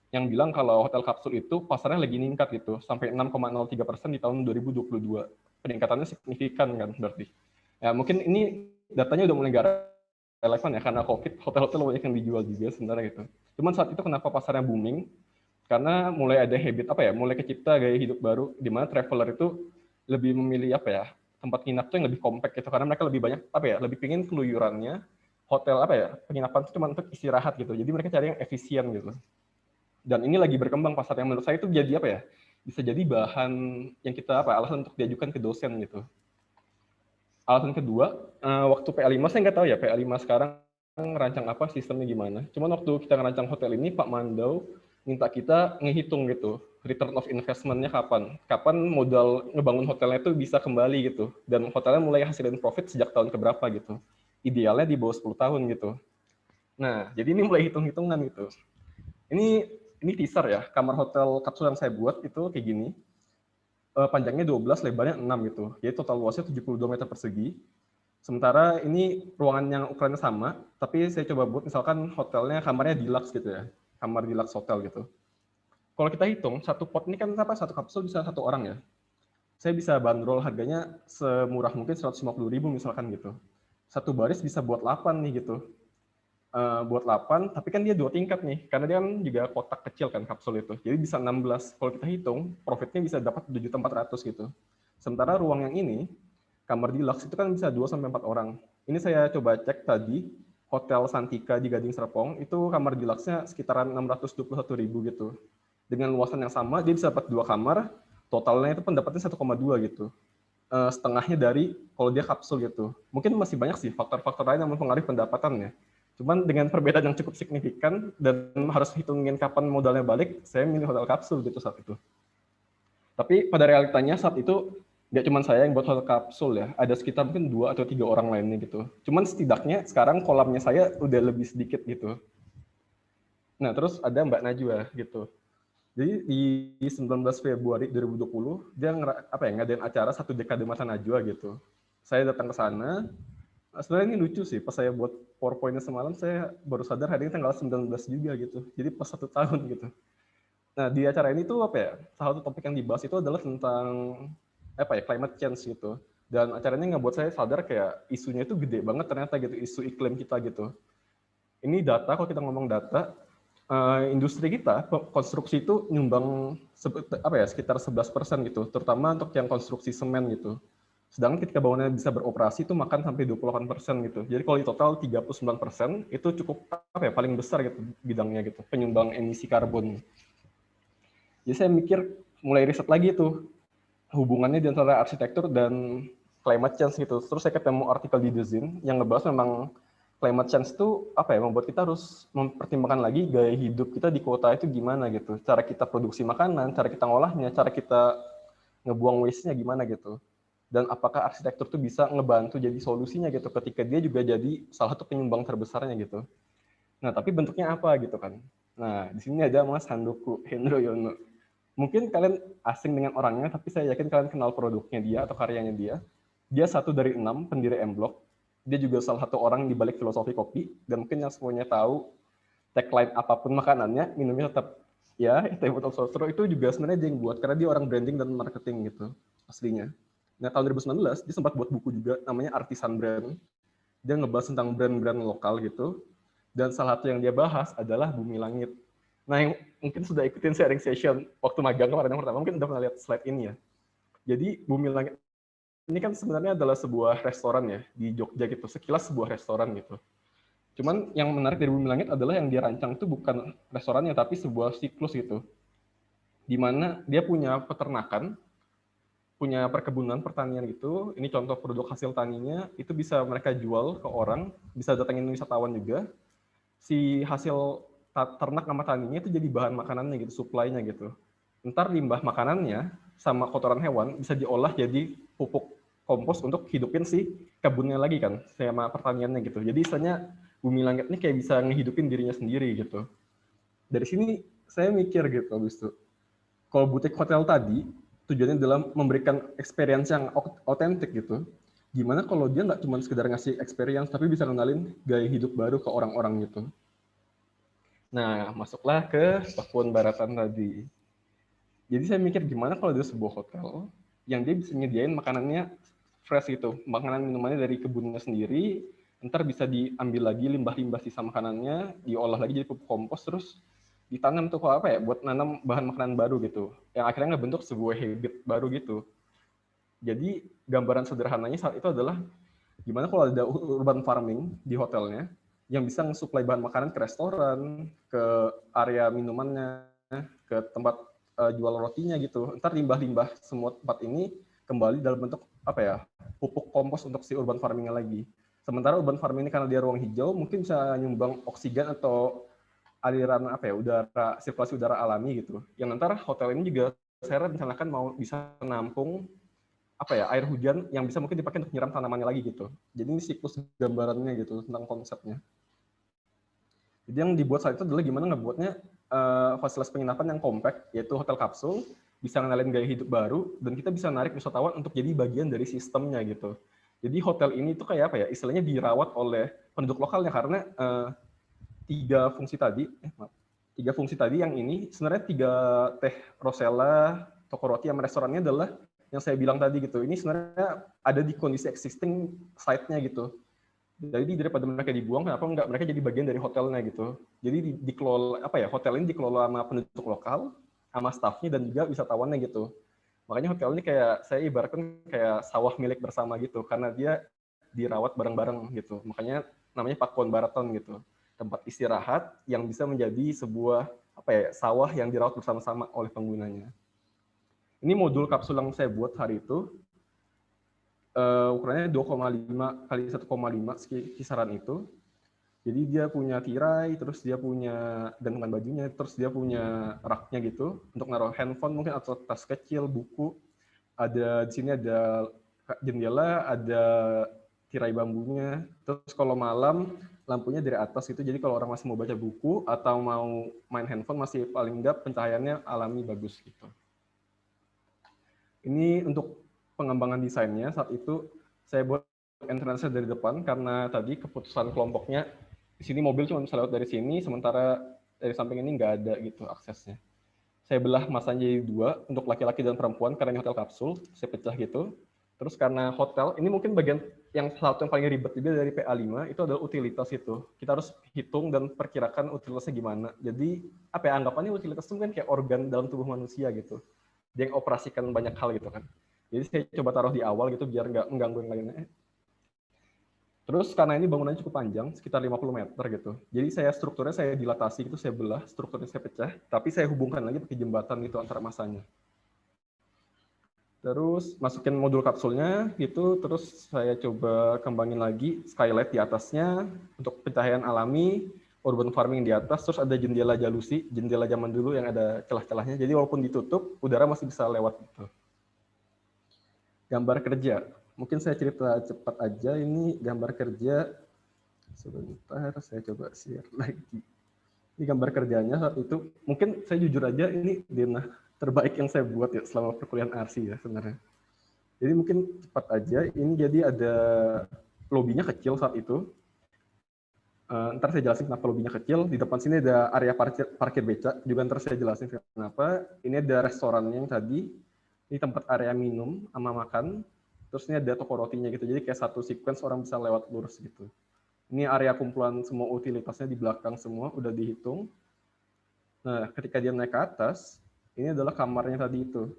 yang bilang kalau hotel kapsul itu pasarnya lagi meningkat gitu, sampai 6,03% di tahun 2022. Peningkatannya signifikan kan berarti. Ya, mungkin ini datanya udah mulai nggak relevan ya, karena COVID, hotel-hotel banyak yang dijual juga sebenarnya gitu. Cuman saat itu kenapa pasarnya booming? Karena mulai ada habit mulai kecipta gaya hidup baru, di mana traveler itu lebih memilih tempat nginap tuh yang lebih compact gitu, karena mereka lebih banyak lebih pingin keluyurannya. Hotel penginapan itu cuma untuk istirahat gitu, jadi mereka cari yang efisien gitu. Dan ini lagi berkembang pasar yang menurut saya itu jadi bisa jadi bahan yang kita alasan untuk diajukan ke dosen gitu. Alasan kedua, waktu PA5 saya nggak tahu ya PA5 sekarang ngerancang apa, sistemnya gimana. Cuman waktu kita ngerancang hotel ini, Pak Mandau minta kita ngehitung gitu, return of investment-nya kapan modal ngebangun hotelnya itu bisa kembali gitu. Dan hotelnya mulai hasilin profit sejak tahun keberapa gitu. Idealnya di bawah 10 tahun gitu. Nah, jadi ini mulai hitung-hitungan gitu. Ini teaser ya, kamar hotel kapsul yang saya buat itu kayak gini. Panjangnya 12, lebarnya 6 gitu. Jadi total luasnya 72 meter persegi. Sementara ini ruangan yang ukurannya sama, tapi saya coba buat misalkan hotelnya kamarnya deluxe gitu ya. Kamar deluxe hotel gitu. Kalau kita hitung, satu pot ini kan satu kapsul bisa 1 orang ya. Saya bisa bandrol harganya semurah mungkin 150.000 misalkan gitu. Satu baris bisa buat 8 nih gitu. Buat 8, tapi kan dia 2 tingkat nih, karena dia kan juga kotak kecil kan kapsul itu. Jadi bisa 16. Kalau kita hitung, profitnya bisa dapat 7.400 gitu. Sementara ruang yang ini, kamar deluxe itu kan bisa 2-4 orang. Ini saya coba cek tadi, Hotel Santika di Gading Serpong, itu kamar deluxe-nya sekitaran 621.000 gitu. Dengan luasan yang sama, dia bisa dapat 2 kamar, totalnya itu pendapatnya 1,2 gitu. Setengahnya dari kalau dia kapsul gitu. Mungkin masih banyak sih faktor-faktor lain yang mempengaruhi pendapatannya. Cuman dengan perbedaan yang cukup signifikan dan harus hitungin kapan modalnya balik, saya milih hotel kapsul gitu saat itu. Tapi pada realitanya saat itu nggak cuma saya yang buat hotel kapsul ya, ada sekitar mungkin 2 atau 3 orang lainnya gitu. Cuman setidaknya sekarang kolamnya saya udah lebih sedikit gitu. Nah terus ada Mbak Najwa gitu. Jadi di 19 Februari 2020 dia ngadain acara 1 dekade masa Najwa gitu. Saya datang ke sana. Sebenarnya ini lucu sih, pas saya buat PowerPoint-nya semalam, saya baru sadar hari ini tanggal 19 juga gitu. Jadi pas 1 tahun gitu. Nah, di acara ini tuh salah satu topik yang dibahas itu adalah tentang climate change gitu. Dan acaranya ngebuat saya sadar kayak isunya itu gede banget ternyata gitu, isu iklim kita gitu. Ini data, kalau kita ngomong data, industri kita konstruksi itu nyumbang sekitar 11% gitu, terutama untuk yang konstruksi semen gitu. Sedangkan ketika bangunan bisa beroperasi itu makan sampai 28% gitu. Jadi kalau di total 39% itu cukup paling besar gitu bidangnya gitu, penyumbang emisi karbon. Jadi saya mikir mulai riset lagi tuh hubungannya di antara arsitektur dan climate change gitu. Terus saya ketemu artikel di The Zin yang ngebahas memang climate change itu membuat kita harus mempertimbangkan lagi gaya hidup kita di kota itu gimana gitu. Cara kita produksi makanan, cara kita ngolahnya, cara kita ngebuang waste-nya gimana gitu. Dan apakah arsitektur itu bisa ngebantu jadi solusinya gitu ketika dia juga jadi salah satu penyumbang terbesarnya gitu. Nah, tapi bentuknya apa gitu kan. Nah, di sini ada Mas Handoko Hendroyono. Mungkin kalian asing dengan orangnya, tapi saya yakin kalian kenal produknya dia atau karyanya dia. Dia 1 dari 6 pendiri M-Block. Dia juga salah satu orang di balik filosofi kopi. Dan mungkin yang semuanya tahu, tagline apapun makanannya, minumnya tetap ya, teh botol sostro itu juga sebenarnya dia yang buat. Karena dia orang branding dan marketing gitu, aslinya. Nah, tahun 2019, dia sempat buat buku juga, namanya Artisan Brand. Dia ngebahas tentang brand-brand lokal gitu. Dan salah satu yang dia bahas adalah Bumi Langit. Nah, yang mungkin sudah ikutin sharing session waktu magang kemarin yang pertama, mungkin udah pernah lihat slide ini ya. Jadi Bumi Langit ini kan sebenarnya adalah sebuah restoran ya di Jogja gitu, sekilas sebuah restoran gitu. Cuman yang menarik dari Bumi Langit adalah yang dia rancang itu bukan restorannya, tapi sebuah siklus gitu. Di mana dia punya peternakan, punya perkebunan pertanian gitu, ini contoh produk hasil taninya, itu bisa mereka jual ke orang, bisa datangin wisatawan juga. Si hasil ternak sama taninya itu jadi bahan makanannya gitu, supply-nya gitu. Ntar limbah makanannya sama kotoran hewan bisa diolah jadi pupuk kompos untuk hidupin si kebunnya lagi kan, sama pertaniannya gitu. Jadi istilahnya Bumi Langit ini kayak bisa ngehidupin dirinya sendiri gitu. Dari sini saya mikir gitu habis itu. Kalau butik hotel tadi tujuannya adalah memberikan experience yang otentik gitu. Gimana kalau dia nggak cuma sekedar ngasih experience, tapi bisa kenalin gaya hidup baru ke orang-orang gitu. Nah, masuklah ke Pakuan Baratan tadi. Jadi saya mikir gimana kalau ada sebuah hotel yang dia bisa nyediain makanannya fresh gitu, makanan minumannya dari kebunnya sendiri, ntar bisa diambil lagi limbah-limbah sisa makanannya, diolah lagi jadi pupuk kompos, terus ditanam tuh buat nanam bahan makanan baru gitu, yang akhirnya ngebentuk sebuah habit baru gitu. Jadi gambaran sederhananya saat itu adalah gimana kalau ada urban farming di hotelnya, yang bisa nge-supply bahan makanan ke restoran, ke area minumannya, ke tempat jual rotinya gitu. Ntar limbah-limbah semua tempat ini kembali dalam bentuk pupuk kompos untuk si urban farmingnya lagi. Sementara urban farming ini karena dia ruang hijau, mungkin bisa nyumbang oksigen atau aliran udara, sirkulasi udara alami gitu. Yang ntar hotel ini juga saya rencanakan mau bisa menampung air hujan yang bisa mungkin dipakai untuk nyiram tanamannya lagi gitu. Jadi ini siklus gambarannya gitu tentang konsepnya. Jadi yang dibuat saat itu adalah gimana ngebuatnya fasilitas penginapan yang compact, yaitu hotel kapsul, bisa ngenalin gaya hidup baru, dan kita bisa narik wisatawan untuk jadi bagian dari sistemnya gitu. Jadi hotel ini tuh kayak istilahnya dirawat oleh penduduk lokalnya, karena tiga fungsi tadi yang ini sebenarnya 3 teh Rosella, toko roti sama restorannya adalah yang saya bilang tadi gitu. Ini sebenarnya ada di kondisi existing site-nya gitu. Jadi daripada mereka dibuang, kenapa enggak mereka jadi bagian dari hotelnya gitu. Jadi dikelola hotel ini dikelola sama penduduk lokal, sama staffnya dan juga wisatawannya gitu. Makanya hotel ini kayak saya ibaratkan kayak sawah milik bersama gitu, karena dia dirawat bareng-bareng gitu. Makanya namanya Pakuan Baraton gitu. Tempat istirahat yang bisa menjadi sebuah sawah yang dirawat bersama-sama oleh penggunanya. Ini modul kapsul yang saya buat hari itu. Ukurannya 2,5 kali 1,5 kisaran itu. Jadi dia punya tirai, terus dia punya gantungan bajunya, terus dia punya raknya gitu untuk naruh handphone mungkin atau tas kecil, buku. Ada di sini ada jendela, ada tirai bambunya. Terus kalau malam lampunya dari atas gitu. Jadi kalau orang masih mau baca buku atau mau main handphone masih paling enggak pencahayaannya alami bagus gitu. Ini untuk pengembangan desainnya. Saat itu saya buat entrance dari depan karena tadi keputusan kelompoknya di sini mobil cuma bisa lewat dari sini, sementara dari samping ini nggak ada gitu aksesnya. Saya belah masanya jadi 2 untuk laki-laki dan perempuan karena ini hotel kapsul, saya pecah gitu. Terus karena hotel, ini mungkin bagian yang salah satu yang paling ribet juga dari PA5 itu adalah utilitas itu. Kita harus hitung dan perkirakan utilitasnya gimana. Jadi apa ya, anggapannya utilitas itu kan kayak organ dalam tubuh manusia gitu. Dia yang operasikan banyak hal gitu kan. Jadi saya coba taruh di awal gitu biar nggak mengganggu yang lainnya. Terus karena ini bangunannya cukup panjang, sekitar 50 meter gitu. Jadi strukturnya saya dilatasi gitu, saya belah, strukturnya saya pecah, tapi saya hubungkan lagi pakai jembatan gitu antara masanya. Terus masukin modul kapsulnya gitu, terus saya coba kembangin lagi skylight di atasnya untuk pencahayaan alami, urban farming di atas, terus ada jendela jalusi, jendela zaman dulu yang ada celah-celahnya. Jadi walaupun ditutup, udara masih bisa lewat gitu. Gambar kerja. Mungkin saya cerita cepat aja, ini gambar kerja. Sebentar, saya coba share lagi. Ini gambar kerjanya saat itu. Mungkin saya jujur aja, ini denah terbaik yang saya buat ya selama perkuliahan RC ya sebenarnya. Jadi mungkin cepat aja, ini jadi ada lobbynya kecil saat itu. Ntar saya jelasin kenapa lobbynya kecil. Di depan sini ada area parkir beca, juga ntar saya jelasin kenapa. Ini ada restorannya yang tadi, ini tempat area minum sama makan. Terus ini ada toko rotinya gitu, jadi kayak satu sequence orang bisa lewat lurus gitu. Ini area kumpulan semua utilitasnya di belakang semua, udah dihitung. Nah, ketika dia naik ke atas, ini adalah kamarnya tadi itu.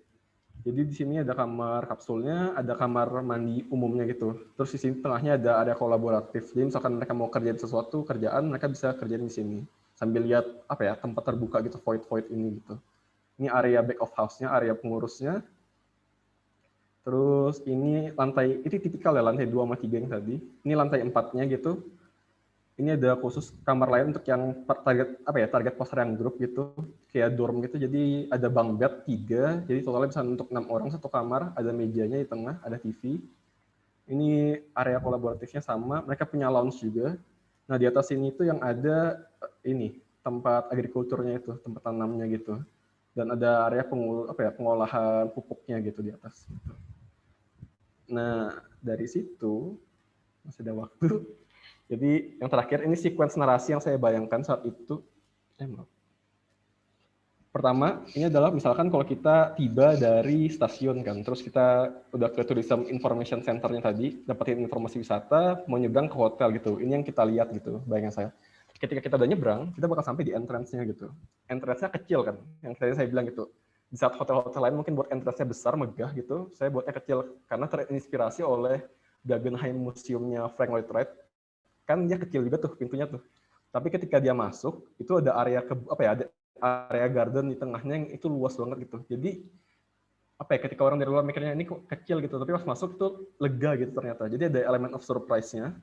Jadi di sini ada kamar kapsulnya, ada kamar mandi umumnya gitu. Terus di sini tengahnya ada area kolaboratif. Jadi misalkan mereka mau kerjain sesuatu, kerjaan, mereka bisa kerjain di sini. Sambil lihat apa ya, tempat terbuka gitu, void ini gitu. Ini area back of house-nya, area pengurusnya. Terus ini lantai, ini tipikal ya lantai 2 sama 3 yang tadi. Ini lantai 4-nya gitu. Ini ada khusus kamar lain untuk yang target pasar yang grup gitu, kayak dorm gitu. Jadi ada bunk bed 3, jadi totalnya bisa untuk 6 orang satu kamar. Ada mejanya di tengah, ada TV. Ini area kolaboratifnya sama. Mereka punya lounge juga. Nah di atas ini itu yang ada ini tempat agrikulturnya itu, tempat tanamnya gitu. Dan ada area pengolahan pupuknya gitu di atas. Gitu. Nah, dari situ, masih ada waktu. Jadi, yang terakhir, ini sequence narasi yang saya bayangkan saat itu. Pertama, ini adalah misalkan kalau kita tiba dari stasiun kan, terus kita udah ke Tourism Information Center-nya tadi, dapetin informasi wisata, mau nyebrang ke hotel gitu. Ini yang kita lihat gitu, bayangan saya. Ketika kita udah nyebrang, kita bakal sampai di entrance-nya gitu. Entrance-nya kecil kan, yang tadi saya bilang gitu. Di saat hotel-hotel lain mungkin buat entrance-nya besar, megah gitu, saya buatnya kecil karena terinspirasi oleh Guggenheim Museum-nya Frank Lloyd Wright. Kan dia kecil juga tuh pintunya tuh. Tapi ketika dia masuk, itu ada area ada area garden di tengahnya yang itu luas banget gitu. Jadi ketika orang dari luar mikirnya ini kok kecil gitu, tapi pas masuk tuh lega gitu ternyata. Jadi ada elemen of surprise-nya.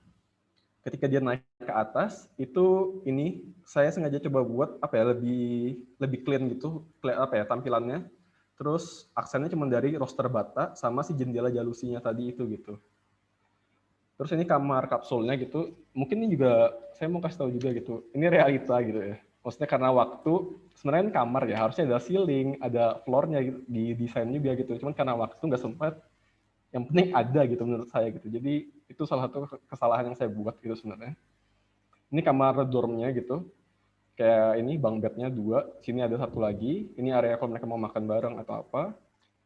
Ketika dia naik ke atas, itu ini saya sengaja coba buat lebih clean gitu, tampilannya. Terus aksennya cuma dari roster bata sama si jendela jalusinya tadi itu gitu. Terus ini kamar kapsulnya gitu. Mungkin ini juga saya mau kasih tahu juga gitu. Ini realita gitu ya. Maksudnya karena waktu sebenarnya kamar ya harusnya ada ceiling, ada floor-nya gitu, di desain juga gitu. Cuman karena waktu nggak sempat. Yang penting ada gitu menurut saya gitu. Jadi itu salah satu kesalahan yang saya buat gitu sebenarnya. Ini kamar dormnya gitu. Kayak ini bunk bed-nya 2, sini ada satu lagi. Ini area kalau mereka mau makan bareng atau apa.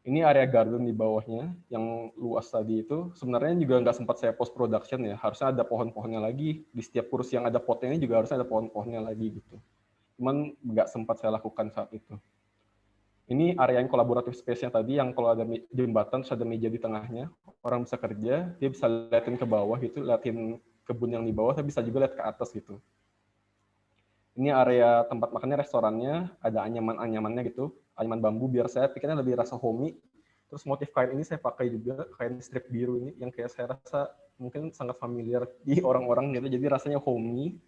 Ini area garden di bawahnya yang luas tadi itu. Sebenarnya juga nggak sempat saya post production ya. Harusnya ada pohon-pohonnya lagi. Di setiap kursi yang ada potnya ini juga harusnya ada pohon-pohonnya lagi gitu. Cuman nggak sempat saya lakukan saat itu. Ini area yang kolaboratif space-nya tadi, yang kalau ada jembatan, terus ada meja di tengahnya, orang bisa kerja, dia bisa liatin ke bawah gitu, liatin kebun yang di bawah, tapi bisa juga lihat ke atas gitu. Ini area tempat makannya, restorannya, ada anyaman-anyamannya gitu, anyaman bambu, biar saya pikirnya lebih rasa homey. Terus motif kain ini saya pakai juga, kain strip biru ini, yang kayak saya rasa mungkin sangat familiar di orang-orang gitu, jadi rasanya homey.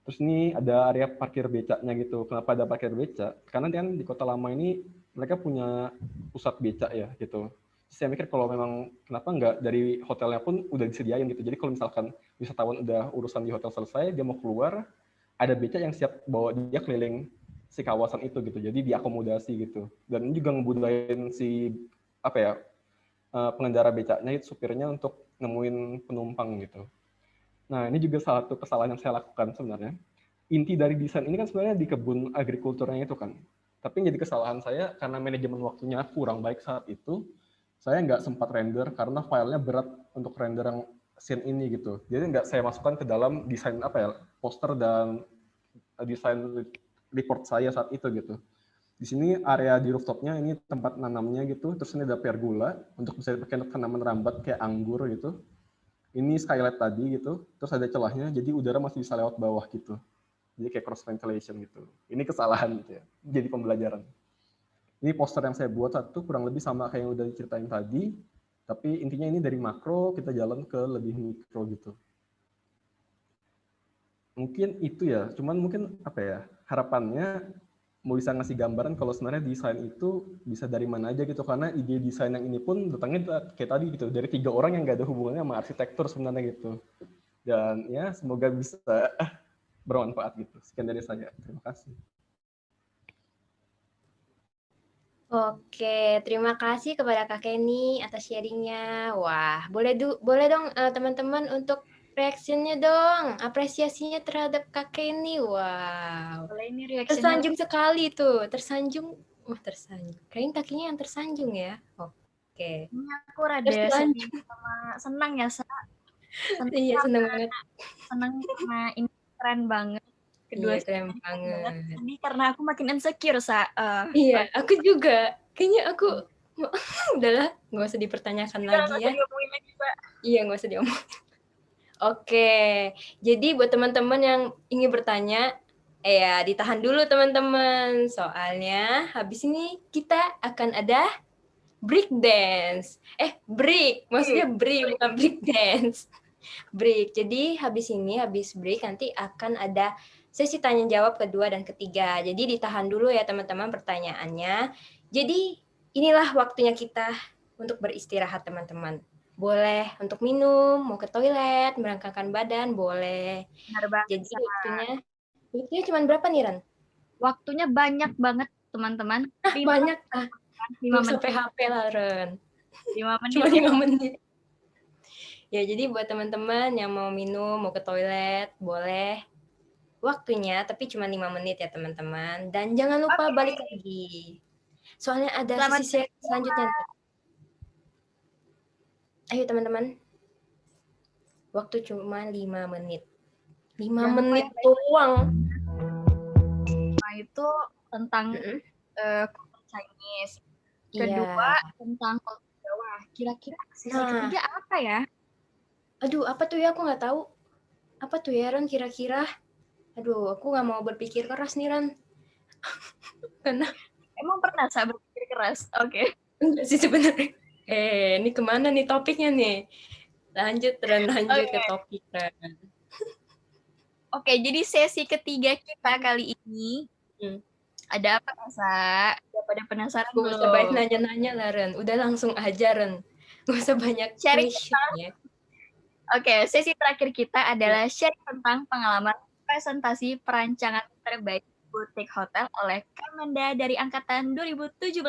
Terus ini ada area parkir becaknya gitu. Kenapa ada parkir becak? Karena kan di Kota Lama ini mereka punya pusat becak ya gitu. Terus saya mikir kalau memang kenapa nggak dari hotelnya pun udah disediain gitu. Jadi kalau misalkan wisatawan udah urusan di hotel selesai, dia mau keluar, ada becak yang siap bawa dia keliling si kawasan itu gitu. Jadi diakomodasi gitu. Dan ini juga ngebudayain si pengendara becaknya itu supirnya untuk nemuin penumpang gitu. Nah, ini juga salah satu kesalahan yang saya lakukan sebenarnya. Inti dari desain ini kan sebenarnya di kebun agrikulturnya itu kan. Tapi yang jadi kesalahan saya karena manajemen waktunya kurang baik saat itu, saya nggak sempat render karena filenya berat untuk render yang scene ini gitu. Jadi nggak saya masukkan ke dalam desain poster dan desain report saya saat itu gitu. Di sini area di rooftopnya ini tempat nanamnya gitu. Terus ini ada pergola untuk bisa dipakai untuk tanaman rambat kayak anggur gitu. Ini skylight tadi gitu. Terus ada celahnya, jadi udara masih bisa lewat bawah gitu. Jadi kayak cross ventilation gitu. Ini kesalahan gitu ya. Jadi pembelajaran. Ini poster yang saya buat satu kurang lebih sama kayak yang udah diceritain tadi. Tapi intinya ini dari makro kita jalan ke lebih mikro gitu. Mungkin itu ya, cuman mungkin harapannya mau bisa ngasih gambaran kalau sebenarnya desain itu bisa dari mana aja gitu, karena ide desain yang ini pun datangnya kayak tadi gitu, dari 3 orang yang nggak ada hubungannya sama arsitektur sebenarnya gitu. Dan ya semoga bisa bermanfaat gitu. Sekian dari saya, terima kasih. Oke, terima kasih kepada Kak Kenny atas sharingnya. Wah, boleh dong teman-teman untuk reaksinya dong, apresiasinya terhadap Kak Kenny. Wow, Boleh ini reaksinya. tersanjung sekali tuh, tersanjung. Wah, tersanjung. Kayaknya kakinya yang tersanjung ya. Oke. Ini aku rada sedih sama senang ya, Sa. Iya, senang banget. Senang karena ini keren banget. Kedua Iya, keren banget. Sedih karena aku makin insecure, Sa. Iya, aku juga. Kayaknya aku udahlah, nggak usah dipertanyakan lagi ya. Iya, nggak usah diomongin. Oke, jadi buat teman-teman yang ingin bertanya, ya ditahan dulu teman-teman. Soalnya habis ini kita akan ada break dance. Break, maksudnya break, bukan break dance. Break. Jadi habis break nanti akan ada sesi tanya jawab kedua dan ketiga. Jadi ditahan dulu ya teman-teman pertanyaannya. Jadi inilah waktunya kita untuk beristirahat teman-teman. Boleh untuk minum, mau ke toilet, merangkakkan badan, boleh. Benar banget. Jadi waktunya cuma berapa nih, Ran? Waktunya banyak banget, teman-teman. Banyak. 5 menit. HP lah, Ran. 5 menit. Cuma 5 menit. Ya, jadi buat teman-teman yang mau minum, mau ke toilet, boleh. Waktunya, tapi cuma 5 menit ya, teman-teman. Dan jangan lupa balik lagi. Soalnya ada sesi selanjutnya nih. Ayo teman-teman. Waktu cuma 5 menit. 5 menit doang. Nah, itu tentang Chinese. Kedua, tentang Jawa. Kira-kira sesi ketiga apa ya? Aduh, apa tuh ya? Aku nggak tahu. Apa tuh ya, Ran, kira-kira? Aduh, aku nggak mau berpikir keras nih, Ran. Karena emang pernah saya berpikir keras? Oke. Enggak sih sebenarnya. Ini kemana nih topiknya nih? Lanjut ke topik, Ran. Oke, jadi sesi ketiga kita kali ini ada apa, Sa? Udah pada penasaran belum? Gak usah banyak nanya-nanya lah, Ren. Udah langsung aja, Ren. Gak usah banyak question ya. Oke, sesi terakhir kita adalah sharing tentang pengalaman presentasi perancangan terbaik butik hotel oleh Kak Amanda dari angkatan 2017.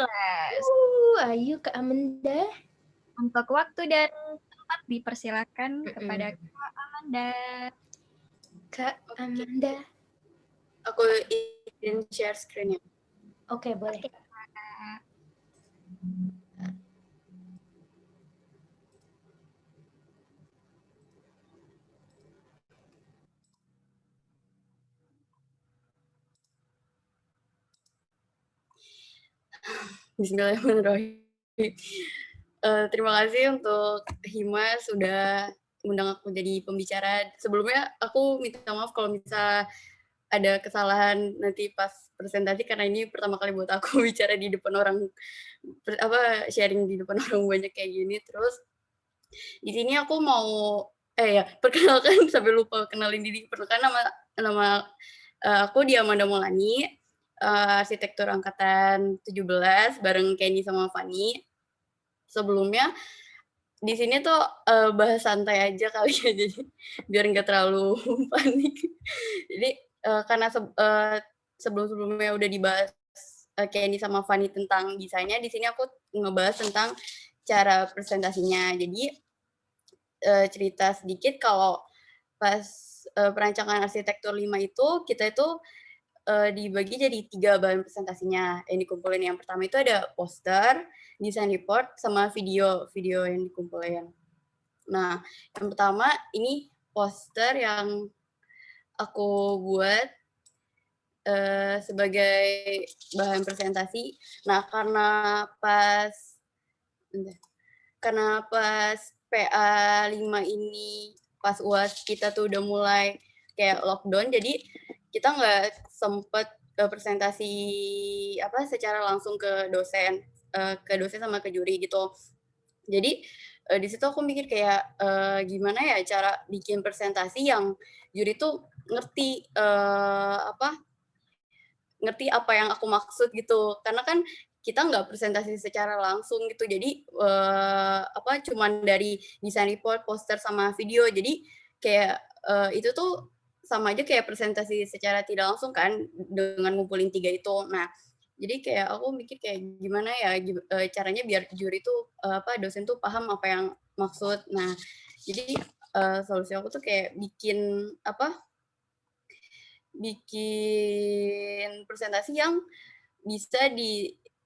Ayo Kak Amanda. Untuk waktu dan tempat dipersilakan kepada Kak Amanda. Kak Amanda. Aku izin share screen-nya. Oke, boleh. Bismillahirrahmanirrahim. Terima kasih untuk Hima sudah undang aku jadi pembicara. Sebelumnya aku minta maaf kalau misalnya ada kesalahan nanti pas presentasi, karena ini pertama kali buat aku bicara di depan orang, sharing di depan orang banyak kayak gini. Terus di sini aku mau perkenalkan sampai lupa kenalin diri. Perkenalkan nama aku Amanda Maulani, arsitektur angkatan 17 bareng Kenny sama Fanny. Sebelumnya di sini tuh bahas santai aja kali ya, jadi biar nggak terlalu panik. Jadi karena sebelumnya udah dibahas Kenny sama Fanny tentang desainnya, di sini aku ngebahas tentang cara presentasinya. Jadi cerita sedikit kalau pas perancangan arsitektur 5 itu kita itu dibagi jadi 3 bahan presentasinya yang dikumpulin. Yang pertama itu ada poster, desain report, sama video yang dikumpulin. Nah, yang pertama ini poster yang aku buat sebagai bahan presentasi. Nah, karena pas PA 5 ini, pas UAS kita tuh udah mulai kayak lockdown, jadi kita nggak sempet presentasi secara langsung ke dosen sama ke juri gitu. Jadi di situ aku mikir kayak gimana ya cara bikin presentasi yang juri tuh ngerti apa yang aku maksud gitu, karena kan kita nggak presentasi secara langsung gitu, jadi cuman dari desain report, poster, sama video, jadi kayak itu tuh sama aja kayak presentasi secara tidak langsung kan dengan ngumpulin 3 itu. Nah, jadi kayak aku mikir kayak gimana ya caranya biar juri tuh dosen tuh paham apa yang maksud. Nah, jadi solusi aku tuh kayak bikin presentasi yang bisa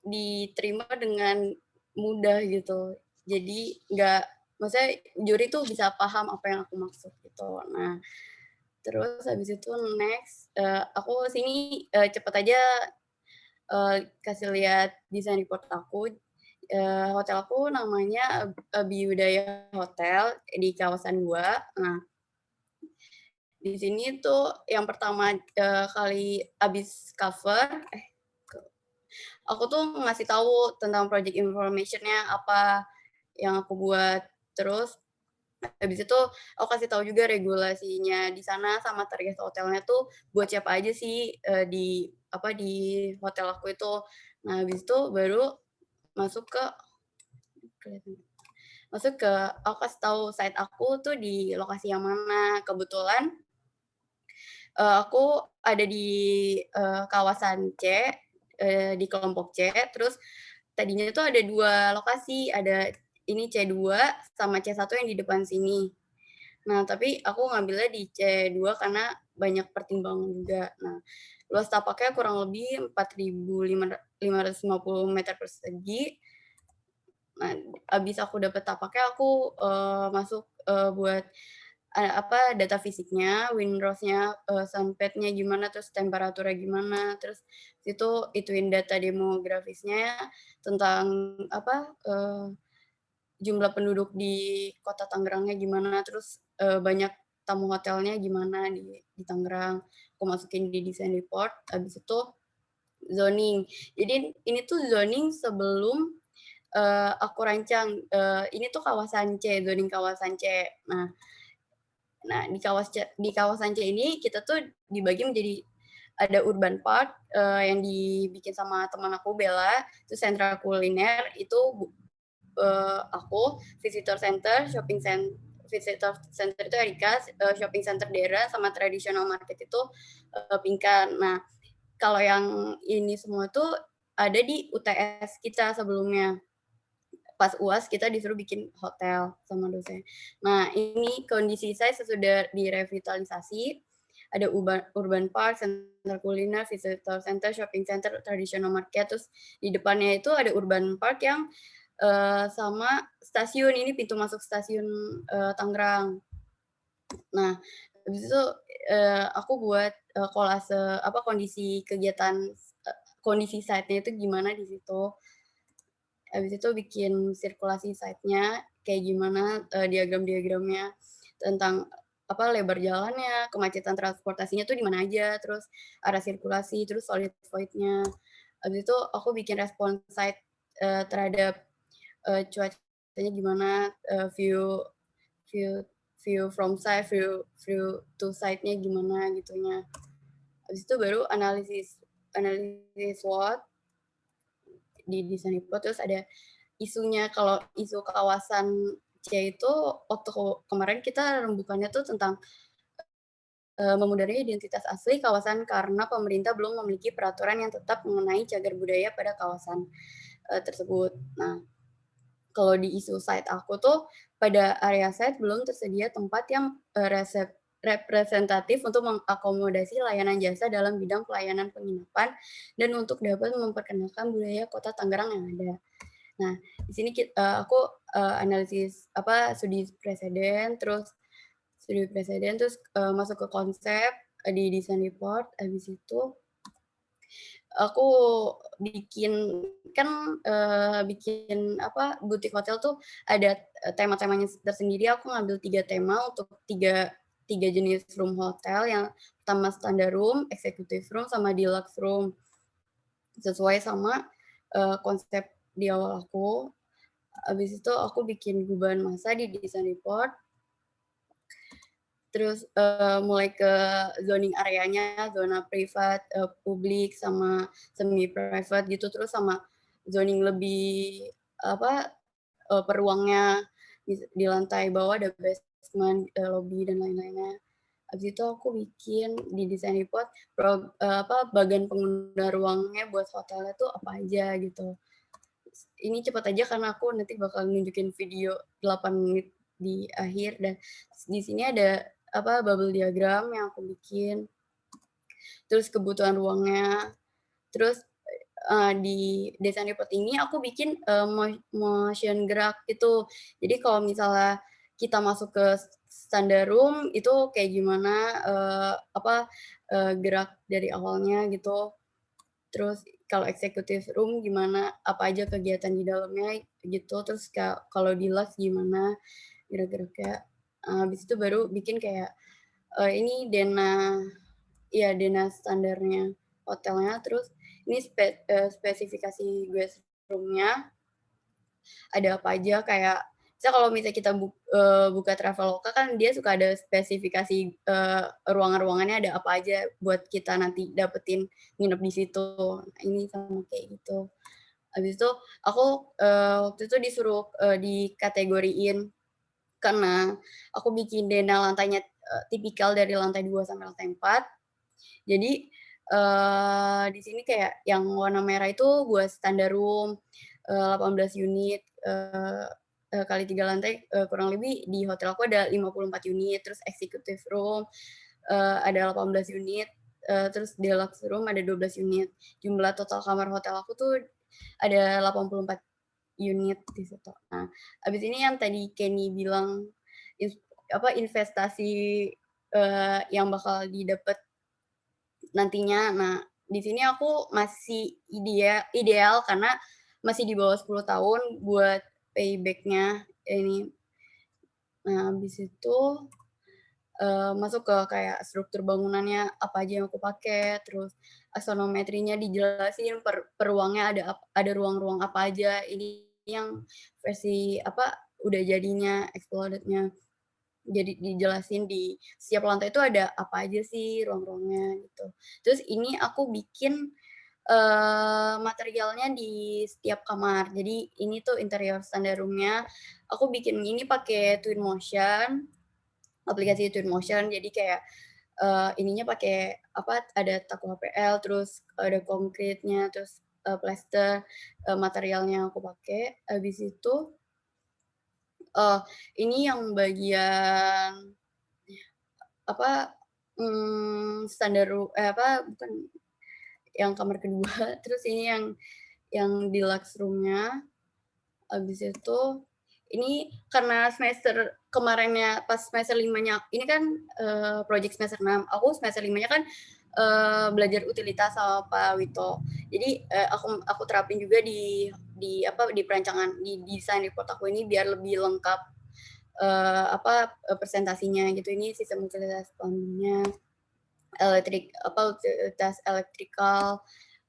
diterima dengan mudah gitu. Jadi maksudnya juri tuh bisa paham apa yang aku maksud gitu. Nah, terus habis itu next, aku sini cepet aja kasih lihat desain report aku. Hotel aku namanya Abiyudaya Hotel di kawasan 2. Nah, di sini tuh yang pertama kali abis cover, aku tuh ngasih tahu tentang project information-nya apa yang aku buat. Terus habis itu aku kasih tahu juga regulasinya di sana sama target hotelnya tuh buat siapa aja sih di hotel aku itu. Nah, habis itu baru masuk ke aku kasih tahu site aku tuh di lokasi yang mana. Kebetulan aku ada di kawasan C, di kelompok C. Terus tadinya tuh ada 2 lokasi, ada ini C2 sama C1 yang di depan sini. Nah, tapi aku ngambilnya di C2 karena banyak pertimbangan juga. Nah, luas tapaknya kurang lebih 4.550 meter persegi. Nah, abis aku dapet tapaknya, aku masuk buat data fisiknya, windrowsnya, sunpadnya gimana, terus temperaturnya gimana, terus ituin data demografisnya tentang jumlah penduduk di kota Tangerangnya gimana, terus banyak tamu hotelnya gimana di Tangerang. Aku masukin di design report, habis itu zoning. Jadi ini tuh zoning sebelum aku rancang. Ini tuh kawasan C, zoning kawasan C. Nah, di kawasan C ini kita tuh dibagi menjadi ada urban park yang dibikin sama teman aku Bella, itu sentra kuliner, itu aku, visitor center, visitor center itu Erika, shopping center daerah, sama traditional market itu Pinkan. Nah, kalau yang ini semua tuh ada di UTS kita sebelumnya. Pas UAS kita disuruh bikin hotel sama dosen. Nah, ini kondisi saya sesudah direvitalisasi. Ada urban park, center kuliner, visitor center, shopping center, traditional market. Terus di depannya itu ada urban park yang sama stasiun. Ini pintu masuk stasiun Tangerang. Nah, habis itu aku buat kolase kondisi kegiatan, kondisi site-nya itu gimana di situ. Habis itu bikin sirkulasi site-nya kayak gimana, diagram-diagramnya tentang lebar jalannya, kemacetan transportasinya tuh di mana aja, terus arah sirkulasi, terus solid void-nya. Habis itu aku bikin respon site terhadap cuacanya gimana, view from site, view to site-nya gimana gitunya. Habis itu baru analisis SWOT di desain report. Terus ada isunya. Kalau isu kawasan C itu waktu kemarin kita rembukannya tuh tentang memudahnya identitas asli kawasan karena pemerintah belum memiliki peraturan yang tetap mengenai cagar budaya pada kawasan tersebut. Nah, kalau di isu site aku tuh pada area site belum tersedia tempat yang representatif untuk mengakomodasi layanan jasa dalam bidang pelayanan penginapan dan untuk dapat memperkenalkan budaya Kota Tangerang yang ada. Nah, di sini aku analisis studi presiden, terus masuk ke konsep di design report. Habis itu aku bikin butik hotel tuh ada tema-temanya tersendiri. Aku ngambil 3 tema untuk tiga jenis room hotel. Yang pertama standar room, executive room, sama deluxe room. Sesuai sama konsep di awal aku. Habis itu aku bikin gubahan masa di design report. Terus mulai ke zoning areanya, zona privat, publik, sama semi private gitu. Terus sama zoning lebih per ruangnya di lantai bawah ada basement, lobby dan lain-lainnya. Habis itu aku bikin di design report bagian pengguna ruangnya buat hotelnya tuh apa aja gitu. Ini cepat aja karena aku nanti bakal nunjukin video 8 menit di akhir, dan di sini ada bubble diagram yang aku bikin. Terus kebutuhan ruangnya. Terus di design report ini aku bikin motion gerak itu. Jadi kalau misalnya kita masuk ke standar room itu kayak gimana gerak dari awalnya gitu. Terus kalau executive room gimana, apa aja kegiatan di dalamnya gitu. Terus kalau di deluxe gimana gerak-geraknya. Habis itu baru bikin kayak ini dena standarnya hotelnya. Terus ini spesifikasi guest room-nya ada apa aja, kayak kalau misalnya kita buka Traveloka kan dia suka ada spesifikasi ruangan-ruangannya ada apa aja buat kita nanti dapetin nginep di situ. Ini sama kayak gitu. Habis itu aku waktu itu disuruh dikategoriin karena aku bikin dena lantainya tipikal dari lantai 2 sampai lantai 4. Jadi di sini kayak yang warna merah itu buat standar room 18 unit kali 3 lantai, kurang lebih di hotel aku ada 54 unit. Terus executive room ada 18 unit, terus deluxe room ada 12 unit. Jumlah total kamar hotel aku tuh ada 84 unit di situ. Nah, habis ini yang tadi Kenny bilang investasi yang bakal didapat nantinya. Nah, di sini aku masih ideal karena masih di bawah 10 tahun buat payback-nya ini. Nah, habis itu masuk ke kayak struktur bangunannya apa aja yang aku pakai, terus aksonometrinya dijelasin per ruangnya ada ruang-ruang apa aja. Ini yang versi udah jadinya exploded-nya. Jadi dijelasin di setiap lantai itu ada apa aja sih ruang-ruangnya gitu. Terus ini aku bikin materialnya di setiap kamar. Jadi ini tuh interior standar room-nya. Aku bikin ini pakai Twinmotion, aplikasi Twinmotion. Jadi kayak ininya pakai ada taku HPL, terus ada konkritnya, terus plaster, materialnya aku pakai. Habis itu ini yang bagian standar bukan yang kamar kedua. Terus ini yang deluxe room-nya. Habis itu ini karena semester kemarinnya pas semester 5-nya ini kan project semester 6. Aku semester 5-nya kan belajar utilitas sama Pak Wito. Jadi aku terapin juga di perancangan di desain report aku ini biar lebih lengkap presentasinya gitu. Ini sistem utilitas plumbingnya, utilitas elektrikal,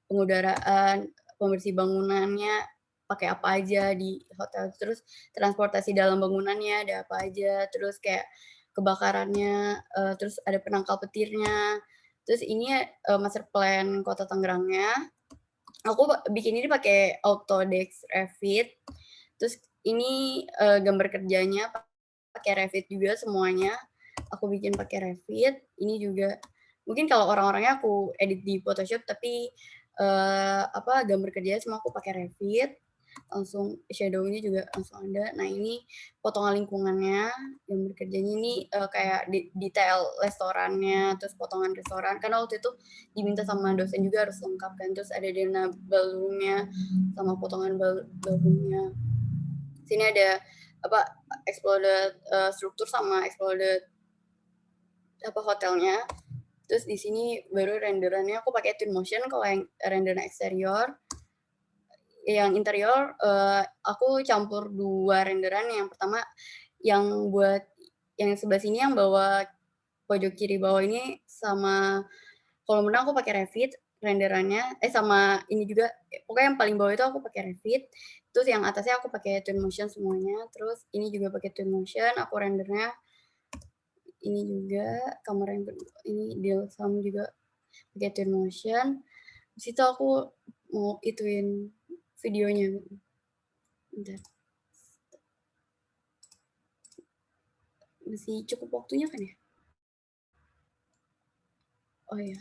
pengudaraan, pembersih bangunannya pakai apa aja di hotel, terus transportasi dalam bangunannya ada apa aja, terus kayak kebakarannya, terus ada penangkal petirnya. Terus ini master plan Kota Tangerangnya. Aku bikin ini pakai Autodesk Revit. Terus ini gambar kerjanya pakai Revit juga semuanya. Aku bikin pakai Revit. Ini juga mungkin kalau orang-orangnya aku edit di Photoshop, tapi gambar kerjanya semua aku pakai Revit. langsung shadow-nya juga langsung ada. Nah ini potongan lingkungannya, yang bekerjanya ini kayak detail restorannya, terus potongan restoran. Karena waktu itu diminta sama dosen juga harus lengkap kan. Terus ada dana balloon-nya sama potongan balloon-nya. Sini ada exploded struktur sama exploded hotelnya. Terus di sini baru renderannya aku pakai Twinmotion. Kalau yang renderan eksterior, yang interior aku campur 2 renderan. Yang pertama yang buat yang sebelah sini yang bawah pojok kiri bawah ini, sama kolam renang aku pakai Revit renderannya, sama ini juga pokoknya yang paling bawah itu aku pakai Revit. Terus yang atasnya aku pakai Twinmotion semuanya. Terus ini juga pakai Twinmotion, aku rendernya ini juga kamera yang ini Dilsam juga pakai Twinmotion. Di situ aku mau ituin videonya. Bentar. Masih cukup waktunya kan ya? Oh ya.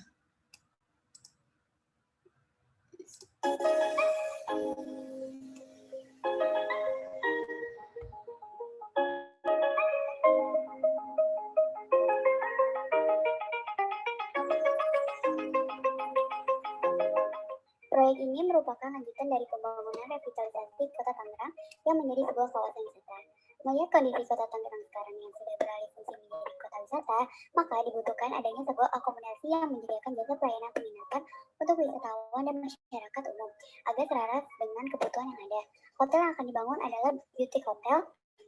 Proyek ini merupakan lanjutan dari pembangunan revitalisasi Kota Tangerang yang menjadi sebuah kawasan wisata. Melihat kondisi Kota Tangerang sekarang yang sudah beralih fungsi menjadi kota wisata, maka dibutuhkan adanya sebuah akomodasi yang menyediakan jasa pelayanan penginapan untuk wisatawan dan masyarakat umum, agar selaras dengan kebutuhan yang ada. Hotel yang akan dibangun adalah Boutique Hotel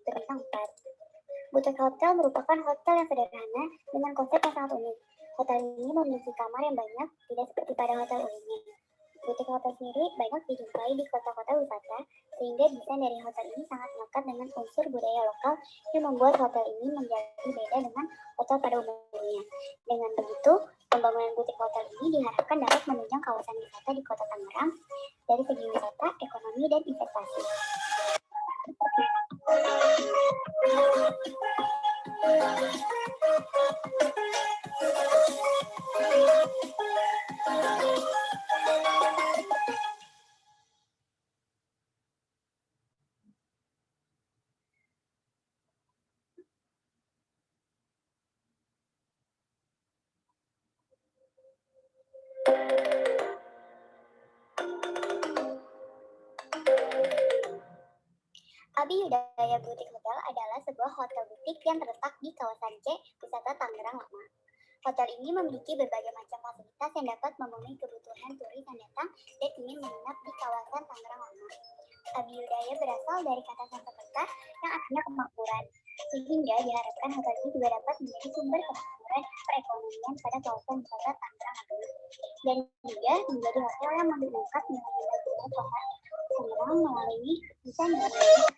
berbintang 4. Boutique Hotel merupakan hotel yang sederhana dengan konsep yang sangat unik. Hotel ini memiliki kamar yang banyak, tidak seperti pada hotel umumnya. Boutique hotel sendiri banyak dijumpai di kota-kota wisata, sehingga desain dari hotel ini sangat melekat dengan unsur budaya lokal yang membuat hotel ini menjadi beda dengan hotel pada umumnya. Dengan begitu, pembangunan boutique hotel ini diharapkan dapat menunjang kawasan wisata di Kota Tangerang dari segi wisata, ekonomi, dan investasi. Abi Yudaya Boutique Hotel adalah sebuah hotel butik yang terletak di kawasan C, Wisata Tangerang Lama. Hotel ini memiliki berbagai macam fasilitas yang dapat memenuhi kebutuhan turis yang datang dan ingin menginap di kawasan Tangerang Lama. Abi Yudaya berasal dari kata Sanskerta yang artinya kemakmuran, sehingga diharapkan hotel ini juga dapat menjadi sumber kemakmuran perekonomian pada kawasan wisata Tangerang Lama. Dan juga menjadi hotel yang mengangkat nilai-nilai budaya kota Tangerang melalui desain yang unik.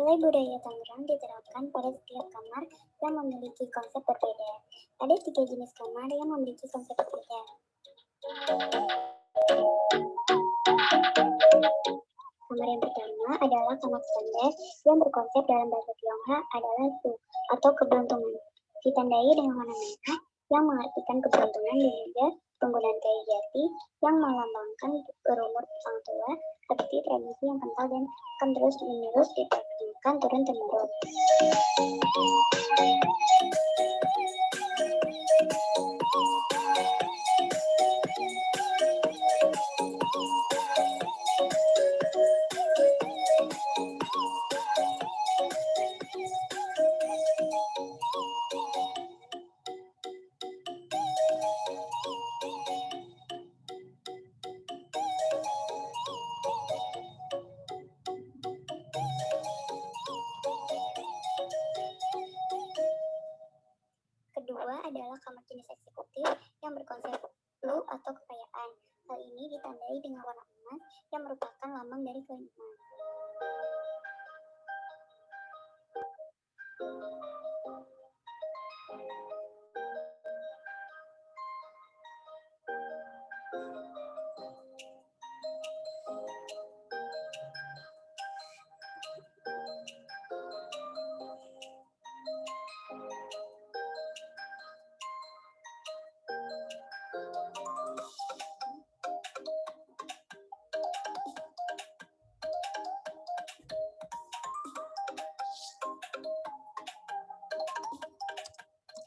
Nilai budaya Tangerang diterapkan pada setiap kamar yang memiliki konsep berbeda. Ada 3 jenis kamar yang memiliki konsep berbeda. Kamar yang pertama adalah kamar standar yang berkonsep dalam bahasa Tionghoa adalah Su atau keberuntungan. Ditandai dengan warna merah yang mengartikan keberuntungan dan juga penggunaan kayu jati yang melambangkan berumur sang tua, seperti tradisi yang kental dan akan terus menerus dipraktikkan turun-temurun. Kedua adalah kamar jenis eksekutif yang berkonsep lu atau kekayaan. Hal ini ditandai dengan warna emas yang merupakan lambang dari koin emas.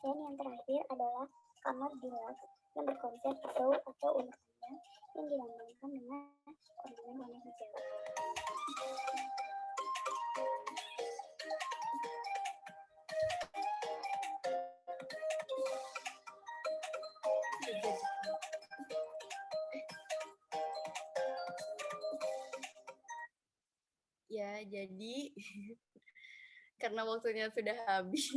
Dan yang terakhir adalah kamar deluxe yang berkonsep show atau umur panjang yang dilambangkan dengan ornamen warna hijau. Ya, jadi karena waktunya sudah habis.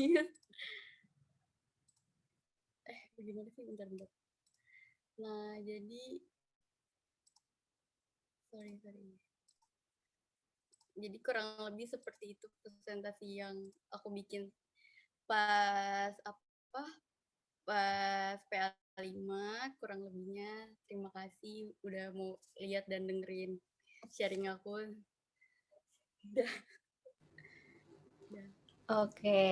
Bagaimana sih? Bentar. Nah, jadi sorry. Jadi kurang lebih seperti itu presentasi yang aku bikin pas PA5 kurang lebihnya. Terima kasih udah mau lihat dan dengerin sharing aku. Oke.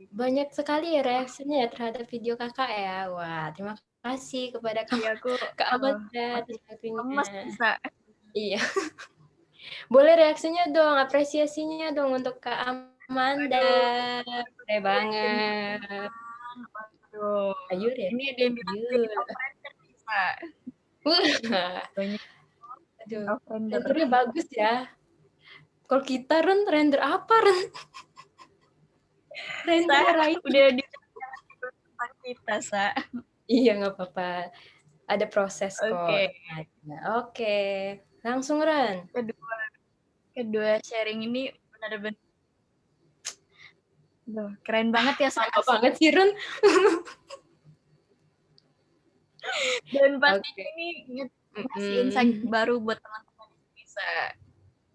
Banyak sekali ya reaksinya ya terhadap video kakak ya. Wah, terima kasih kepada Kak Amanda atas waktunya. Bisa. Iya. Boleh reaksinya dong, apresiasinya dong untuk Kak Amanda. Boleh banget. Aduh. Ayur ya? Ini ada yang bilang bisa. Banyak. Aduh, rendernya bagus ya. Kalau kita render apa render udah di kita, Sa. Iya, nggak apa-apa. Ada proses kok. Oke. Langsung, Ren. Kedua sharing ini benar-benar keren banget ya, Sa. Sama banget sih, Ren. Dan pasti ini ngasih insight baru buat teman-teman bisa.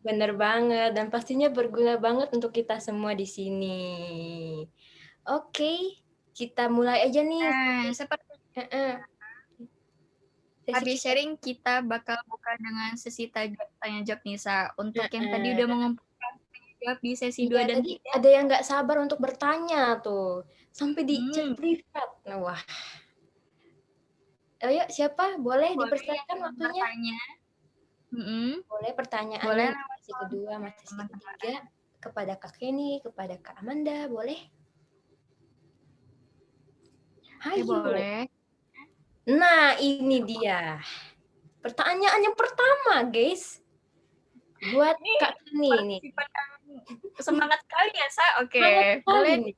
Bener banget, dan pastinya berguna banget untuk kita semua di sini. Oke, kita mulai aja nih. Seperti habis sharing, kita bakal buka dengan sesi tanya jawab nih, Sa. Untuk yang tadi udah mengumpulkan tanya jawab di sesi 2 dan 3. Ada yang nggak sabar untuk bertanya tuh. Sampai di chat privat. Wah. Ayo, siapa? Boleh dipersilakan waktunya? Boleh pertanyaannya. Boleh masih kedua, masih ketiga. Kepada Kak Kenny, kepada Kak Amanda, boleh? Ayo. Boleh. Nah, ini dia. Pertanyaan yang pertama, guys. Buat Kak Kenny nih. Semangat kali ya, Sa. Oke. Boleh.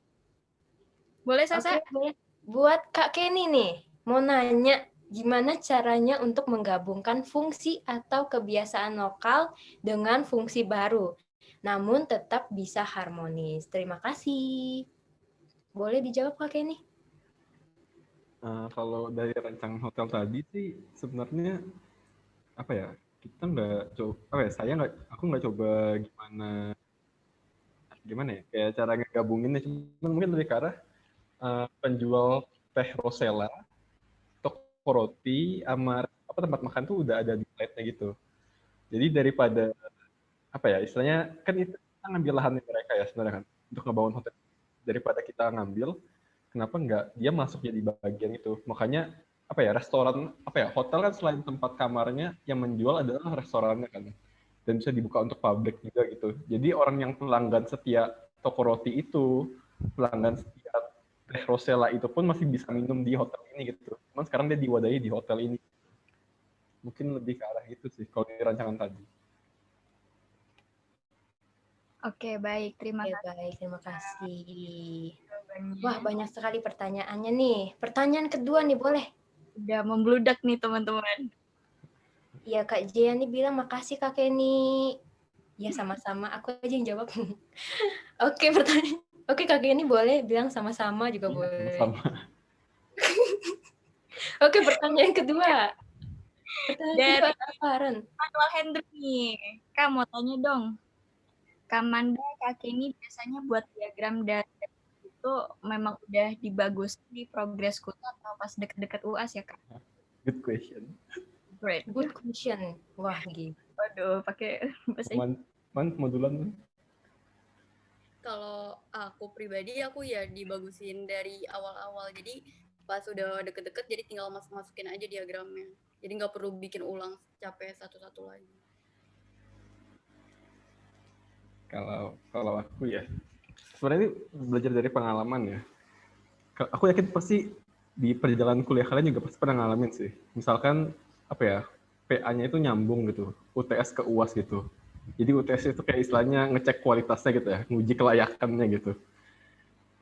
Boleh, Sasa? Boleh. Buat Kak Kenny nih, mau nanya gimana caranya untuk menggabungkan fungsi atau kebiasaan lokal dengan fungsi baru, namun tetap bisa harmonis. Terima kasih. Boleh dijawab, Kak Kenny? Kalau dari rancangan hotel tadi sih sebenarnya kita nggak coba, aku nggak coba gimana ya, kayak cara ngegabunginnya, cuman mungkin lebih ke arah penjual teh Rosella, toko roti, sama apa tempat makan tuh udah ada di plate-nya gitu. Jadi daripada apa ya, istilahnya kan itu kita ngambil lahannya mereka ya sebenarnya kan untuk ngebangun hotel. Daripada kita ngambil, kenapa nggak dia masuk jadi bagian itu. Makanya apa ya, restoran apa ya, hotel kan selain tempat kamarnya, yang menjual adalah restorannya kan, dan bisa dibuka untuk publik juga gitu. Jadi orang yang pelanggan setia toko roti itu, pelanggan setia teh Rosella itu pun masih bisa minum di hotel ini gitu. Cuman sekarang dia diwadahi di hotel ini. Mungkin lebih ke arah itu sih kalau di rancangan tadi. Oke, baik. Terima Oke, kasih. baik, terima kasih. jawabannya. Wah, banyak sekali pertanyaannya nih. Pertanyaan kedua nih, boleh? Udah membludak nih teman-teman. Iya, Kak Jia nih bilang makasih Kak Kenny. Ya, sama-sama. Aku aja yang jawab. Oke, pertanyaan. Oke, Kak Kenny boleh bilang sama-sama juga boleh. Sama. Oke, pertanyaan kedua. Pertanyaan Dari kedua apa, Ren? Manuel Hendrik nih. Kak, mau tanya dong. Kak Manda, Kak Kenny biasanya buat diagram dari itu memang udah dibagus di progres kutu atau pas deket-deket UAS ya, Kak? Good question. Great. Good question. Wah, gitu. Waduh, pakai bahasa Inggris. Modulan. Kalau aku pribadi, aku ya dibagusin dari awal-awal. Jadi pas udah deket-deket, jadi tinggal masukin aja diagramnya. Jadi nggak perlu bikin ulang capek satu-satu lagi. Kalau aku ya, sebenarnya belajar dari pengalaman ya. Aku yakin pasti di perjalanan kuliah kalian juga pasti pernah ngalamin sih. Misalkan apa ya, PA-nya itu nyambung gitu, UTS ke UAS gitu. Jadi UTS itu kayak istilahnya ngecek kualitasnya gitu ya, nguji kelayakannya gitu.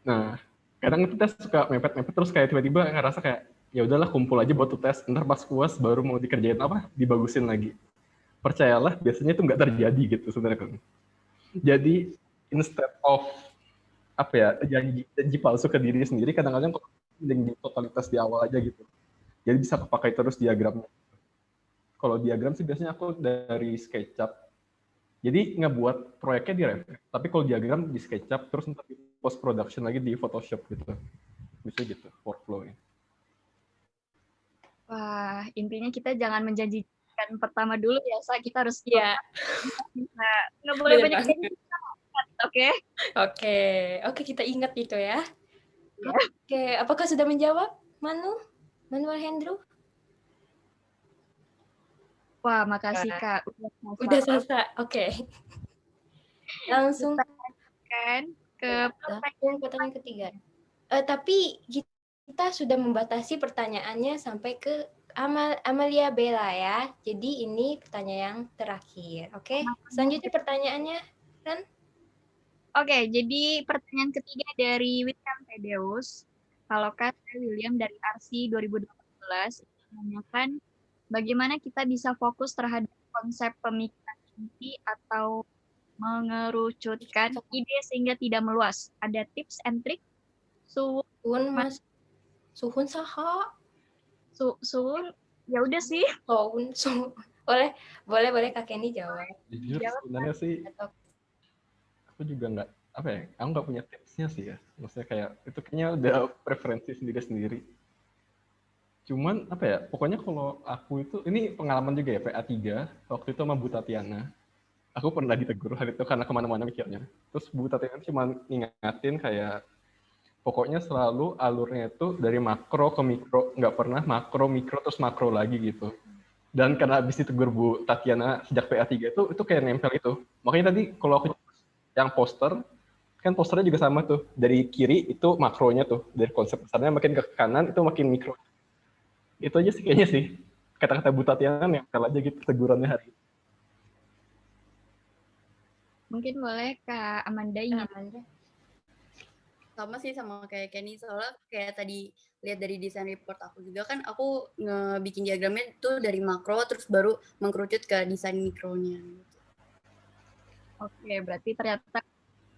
Nah, kadang kita suka mepet-mepet terus kayak tiba-tiba ngerasa kayak ya udahlah kumpul aja buat UTS, ntar pas UAS baru mau dikerjain apa, dibagusin lagi. Percayalah, biasanya itu nggak terjadi gitu sebenarnya kan. Jadi instead of apa ya, janji palsu ke diri sendiri, kadang-kadang mending di totalitas di awal aja gitu. Jadi bisa kepakai terus diagramnya. Kalau diagram sih biasanya aku dari SketchUp. Jadi ngebuat proyeknya di Revit, tapi kalau diagram di SketchUp terus nanti post production lagi di Photoshop gitu. Bisa gitu workflow-nya. Wah, intinya kita jangan menjanjikan pertama dulu ya, Sa. Kita harus Iya. nggak boleh Bener banyak banget. janji. Oke? Oke, kita ingat itu ya. Ya. Oke, apakah sudah menjawab, Manuel Hendro? Wah, makasih Kak. Udah selesai. Oke. Langsung kan ke pertanyaan ketiga. Tapi kita sudah membatasi pertanyaannya sampai ke Amalia Bella ya. Jadi ini pertanyaan yang terakhir. Oke. Selanjutnya pertanyaannya, Ren. Oke, jadi pertanyaan ketiga dari William Tedeus. Kalau kata William dari RC 2018 menanyakan bagaimana kita bisa fokus terhadap konsep pemikiran inti atau mengerucutkan ide sehingga tidak meluas. Ada tips and trick? Suhun Mas. Suhun saha? Suhun ya udah sih. Suhun. Boleh Kak Kenny jawab. Jujur sebenarnya sih aku juga nggak aku nggak punya tipsnya sih ya. Maksudnya kayak itu kayaknya udah preferensi sendiri-sendiri. Cuman pokoknya kalau aku itu, ini pengalaman juga ya, PA3 waktu itu sama Bu Tatiana. Aku pernah ditegur hari itu karena kemana-mana mikirnya. Terus Bu Tatiana cuma ngingatin kayak pokoknya selalu alurnya itu dari makro ke mikro, nggak pernah makro, mikro, terus makro lagi gitu. Dan karena habis ditegur Bu Tatiana sejak PA3 itu kayak nempel itu. Makanya tadi kalau aku yang poster, kan posternya juga sama tuh. Dari kiri itu makronya tuh, dari konsep besarnya makin ke kanan itu makin mikro. Itu aja sih kayaknya sih. Kata-kata Bu Tatiana nempel aja gitu tegurannya hari ini. Mungkin boleh Kak Amanda ingin. Sama sih sama kayak Kenny, soalnya kayak tadi lihat dari desain report aku juga kan aku ngebikin diagramnya tuh dari makro terus baru mengkerucut ke desain mikronya. Oke, berarti ternyata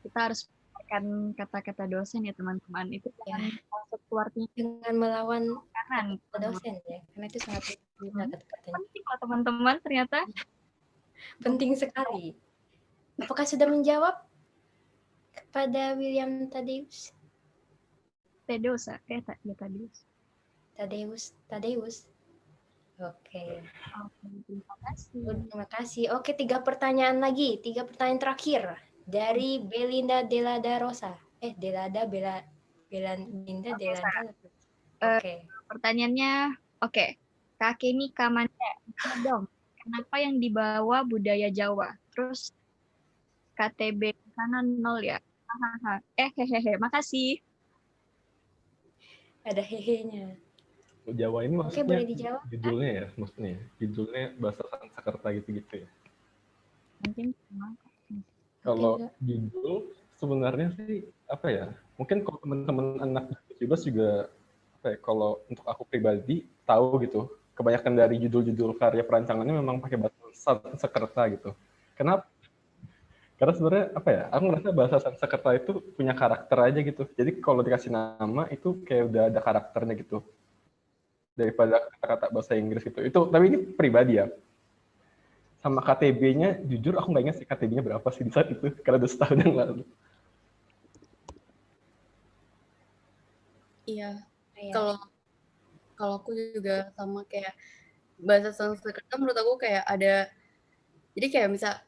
kita harus menggunakan kata-kata dosen ya teman-teman. Itu jangan masuk keluar dengan melawan kanan dosen ya, karena itu sangat Kata-katanya Penting loh teman-teman ternyata. penting sekali. Apakah sudah menjawab kepada William Tadeus? Tadeus ya? Tadeus. Tadeus. Oke. Terima kasih. Terima kasih. Oke, 3 pertanyaan lagi. 3 pertanyaan terakhir dari Belinda Delada Rosa. Belinda Delada. Oke. Pertanyaannya, Kak Kenny Kamanda, gimana dong? Kenapa yang dibawa budaya Jawa? Terus KTB sana 0 ya? Hahaha. Hehehe, makasih. Ada hehenya. Jawa ini Oke, maksudnya boleh dijawab. judulnya ya, maksudnya judulnya bahasa Sanskerta gitu-gitu ya. Mungkin Kalau judul sebenarnya sih apa ya? Mungkin kalau teman-teman anak 17 juga apa ya? Kalau untuk aku pribadi tahu gitu. Kebanyakan dari judul-judul karya perancangannya memang pakai bahasa Sanskerta gitu. Kenapa? Karena sebenarnya apa ya? Aku ngerasa bahasa Sanskerta itu punya karakter aja gitu. Jadi kalau dikasih nama itu kayak udah ada karakternya gitu. Daripada kata-kata bahasa Inggris gitu. Itu tapi ini pribadi ya. Sama KTB-nya, jujur aku nggak ingat sih KTB-nya berapa sih di saat itu, karena udah setahun yang lalu. Iya. Kalau aku juga sama kayak bahasa Sanskerta menurut aku kayak ada, jadi kayak misal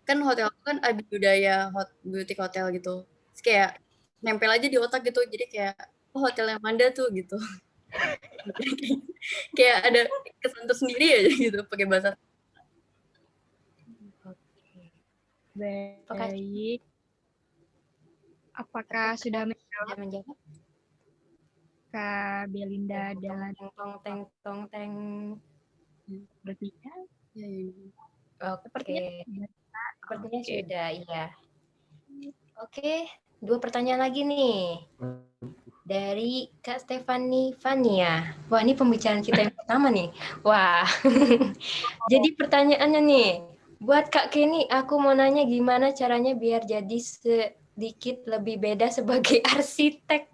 kan hotel aku kan ada budaya butik hotel gitu. Terus kayak nempel aja di otak gitu. Jadi kayak hotel yang Manda tuh gitu. Kayak ada kesan tersendiri aja gitu pakai bahasa. baik. Apakah sudah menjawab? Kak Belinda dan tong. Bertiga? Oke. Sepertinya sudah, iya. Oke, 2 pertanyaan lagi nih. Dari Kak Stefani Fania. Wah, ini pembicaraan kita yang pertama nih. Wah. Jadi pertanyaannya nih, buat Kak Kenny, aku mau nanya gimana caranya biar jadi sedikit lebih beda sebagai arsitek.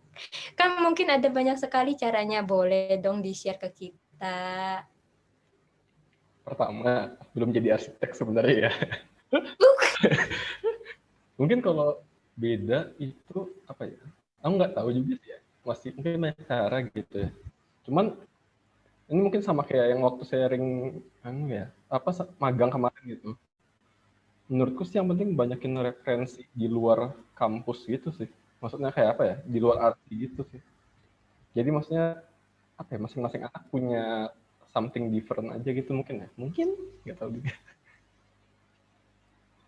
Kan mungkin ada banyak sekali caranya, boleh dong di-share ke kita. Pertama, belum jadi arsitek sebenarnya ya. Mungkin kalau beda itu apa ya? Aku nggak tahu juga sih ya. Masih mungkin banyak cara gitu ya. Cuman ini mungkin sama kayak yang waktu sharing magang kemarin gitu. Menurutku sih yang penting banyakin referensi di luar kampus gitu sih. Maksudnya kayak apa ya? Di luar arti gitu sih. Jadi maksudnya apa ya? Masing-masing anak punya something different aja gitu mungkin ya. Mungkin nggak tahu juga.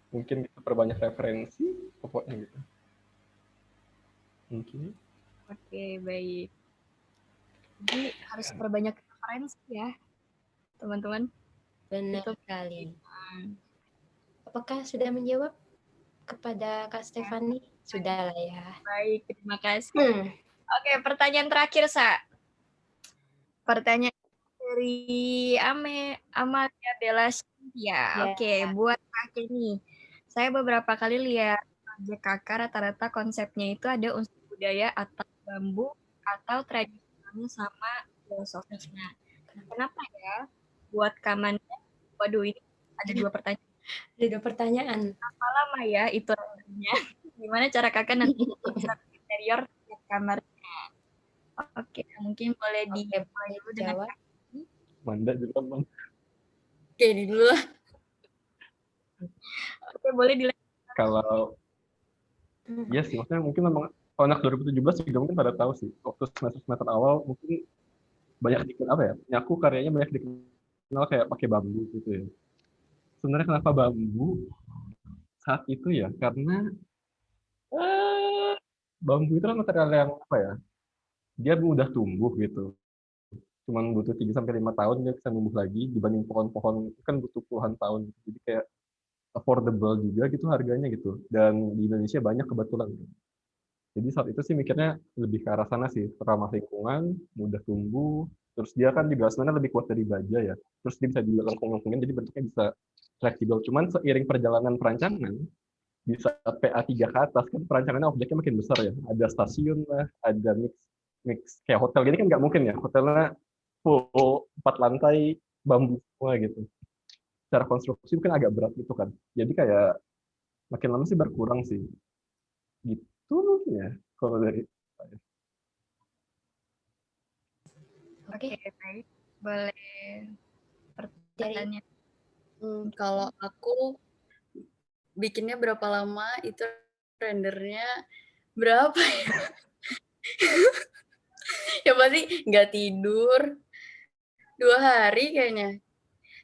Mungkin kita perbanyak referensi pokoknya gitu. Mungkin. Oke, baik. Jadi harus perbanyak referensi ya, teman-teman. Benar sekali. Apakah sudah menjawab kepada Kak Stefani? Sudah lah ya. Baik, terima kasih. Oke, pertanyaan terakhir, Sa. Pertanyaan dari Amalia Bella Cynthia. Oke, buat Kak Kenny. Saya beberapa kali lihat project Kakak rata-rata konsepnya itu ada unsur budaya atau bambu atau tradisionalnya sama filosofisnya. Kenapa ya? Buat Kamanda, waduh ini ada 2 pertanyaan. Ada 2 pertanyaan. Berapa lama ya itu rendernya? Gimana cara Kakak nanti bisa interior kamarnya? Oke, mungkin boleh dimulai dulu dengan Manda juga Bang. Oke, ini dulu lah. Oke, boleh dilanjutkan. Kalau ya sih, maksudnya mungkin memang kalau anak 2017 juga mungkin pada tahu sih. Waktu semester awal mungkin banyak dikenal apa ya? Nyaku karyanya banyak dikenal kayak pakai bambu gitu ya. Sebenarnya kenapa bambu saat itu ya? Karena bambu itu kan material yang apa ya? Dia mudah tumbuh gitu. Cuman butuh 3-5 tahun dia bisa tumbuh lagi dibanding pohon-pohon kan butuh puluhan tahun. Jadi kayak affordable juga gitu harganya gitu. Dan di Indonesia banyak kebetulan. Jadi saat itu sih mikirnya lebih ke arah sana sih, ramah lingkungan, mudah tumbuh, terus dia kan juga sebenarnya lebih kuat dari baja ya. Terus dia bisa dilengkung-lengkungin jadi bentuknya bisa fleksibel. Cuman seiring perjalanan perancangan di saat PA3 ke atas kan perancangannya objeknya makin besar ya. Ada stasiun lah, ada mix kayak hotel gini kan nggak mungkin ya. Hotelnya full 4 lantai bambu semua gitu. Secara konstruksi mungkin agak berat gitu kan. Jadi kayak makin lama sih berkurang sih. Gitu mungkin ya kalau dari saya. Oke. Oke, baik. Boleh pertanyaannya. Kalau aku bikinnya berapa lama, itu rendernya berapa ya? Ya pasti nggak tidur 2 hari kayaknya.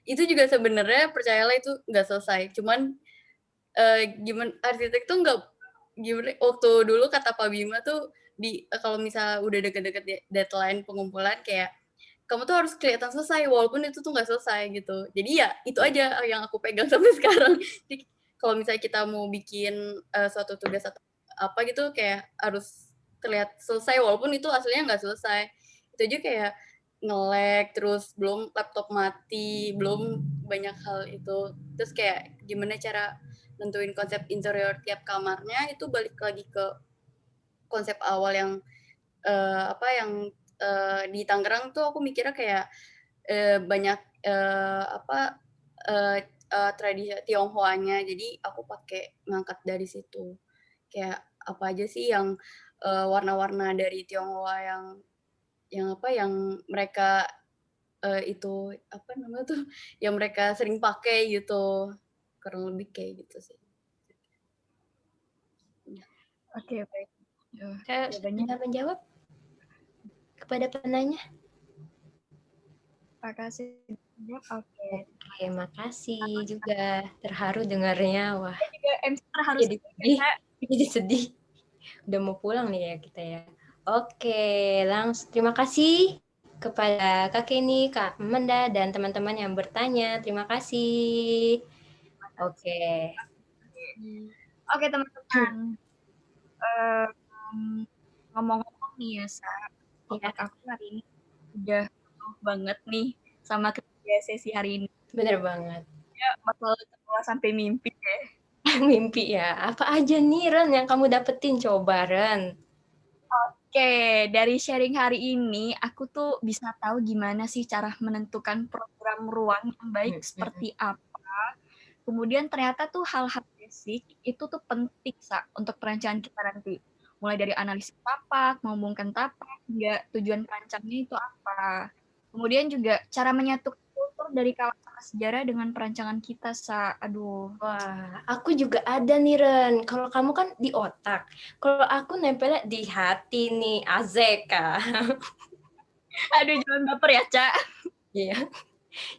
Itu juga sebenarnya percayalah itu nggak selesai. Cuman gimana arsitek tuh nggak gimana waktu dulu kata Pak Bima tuh kalau misalnya udah deket-deket deadline pengumpulan kayak kamu tuh harus kelihatan selesai walaupun itu tuh nggak selesai gitu. Jadi ya itu aja yang aku pegang sampai sekarang. Jadi kalau misalnya kita mau bikin suatu tugas atau apa gitu kayak harus terlihat selesai walaupun itu aslinya nggak selesai. Itu aja kayak nge-lag, terus belum laptop mati, belum banyak hal itu. Terus kayak gimana cara nentuin konsep interior tiap kamarnya, itu balik lagi ke konsep awal yang di Tangerang tuh aku mikirnya kayak banyak tradisi Tionghoanya, jadi aku pakai ngangkat dari situ. Kayak apa aja sih yang warna-warna dari Tionghoa yang mereka itu apa namanya tuh yang mereka sering pakai gitu, kurang lebih kayak gitu sih. Oke, baik. Saya bisa menjawab kepada penanya. Makasih. Oke. Oke, makasih juga. Terharu dengarnya. Wah, Saya juga MC terharu jadi sekali, sedih. Kak. Jadi sedih. Udah mau pulang nih ya kita ya. Oke, langsung terima kasih kepada Kak Kenny, Kak Menda, dan teman-teman yang bertanya. Terima kasih. Oke. Oke, teman-teman. Ngomong-ngomong nih ya, Sa, otak aku hari ini udah penuh banget nih sama ketiga sesi hari ini. Bener banget. Ya, bakal terbawa sampai mimpi deh. Mimpi ya. Apa aja nih, Ren, yang kamu dapetin? Coba, Ren. Oke, dari sharing hari ini, aku tuh bisa tahu gimana sih cara menentukan program ruang yang baik seperti apa. Kemudian ternyata tuh hal-hal basic itu tuh penting, Sa, untuk perencanaan kita nanti. Mulai dari analisis tapak, menghubungkan tapak, hingga tujuan perancangnya itu apa. Kemudian juga cara menyatukan kultur dari kawasan sejarah dengan perancangan kita, Sa. Aduh. Wah, aku juga ada nih, Ren. Kalau kamu kan di otak. Kalau aku nempelnya di hati nih, Azeka. Aduh, jangan baper ya, Ca. Iya.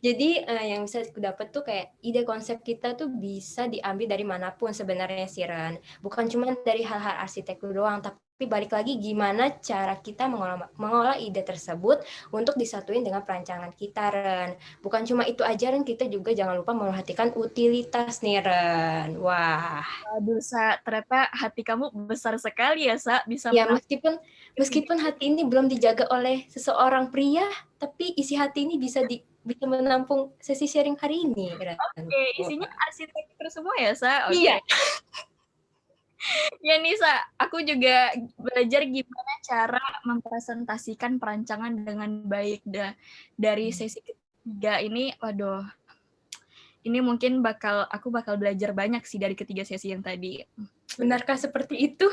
Jadi yang bisa aku dapat tuh kayak ide konsep kita tuh bisa diambil dari manapun sebenarnya sih, Ren. Bukan cuma dari hal-hal arsitektur doang, tapi balik lagi gimana cara kita mengolah ide tersebut untuk disatuin dengan perancangan kita, Ren. Bukan cuma itu aja, Ren, kita juga jangan lupa memperhatikan utilitas nih, Ren. Wah. Aduh, Sa, ternyata hati kamu besar sekali ya, Sa. Bisa ya, meskipun hati ini belum dijaga oleh seseorang pria, tapi isi hati ini bisa menampung sesi sharing hari ini. Oke, isinya arsitektur semua ya, Sa? Okay. Iya. Ya nih, Sa, aku juga belajar gimana cara mempresentasikan perancangan dengan baik. Dari sesi ketiga ini, waduh, ini mungkin aku bakal belajar banyak sih dari ketiga sesi yang tadi. Benarkah seperti itu?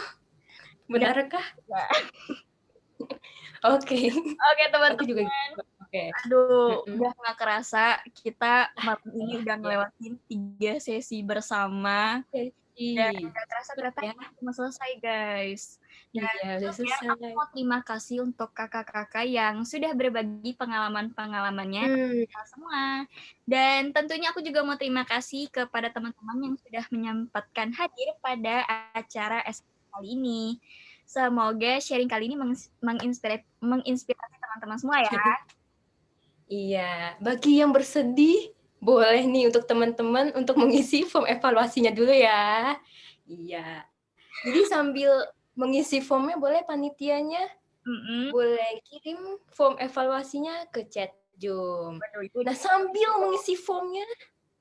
Benarkah? Ya. Oke. Oke, teman-teman. Okay. Aduh, udah nggak kerasa kita malam ini udah ngelewatin 3 sesi bersama. Dan nggak kerasa ternyata cuma selesai, guys. Dan udah selesai. Aku mau terima kasih untuk kakak-kakak yang sudah berbagi pengalaman-pengalamannya kita semua. Dan tentunya aku juga mau terima kasih kepada teman-teman yang sudah menyempatkan hadir pada acara kali ini. Semoga sharing kali ini menginspirasi teman-teman semua ya. Iya, bagi yang bersedih, boleh nih untuk teman-teman untuk mengisi form evaluasinya dulu ya. Iya. Jadi sambil mengisi formnya boleh panitianya boleh kirim form evaluasinya ke chat Zoom. Nah, sambil mengisi formnya,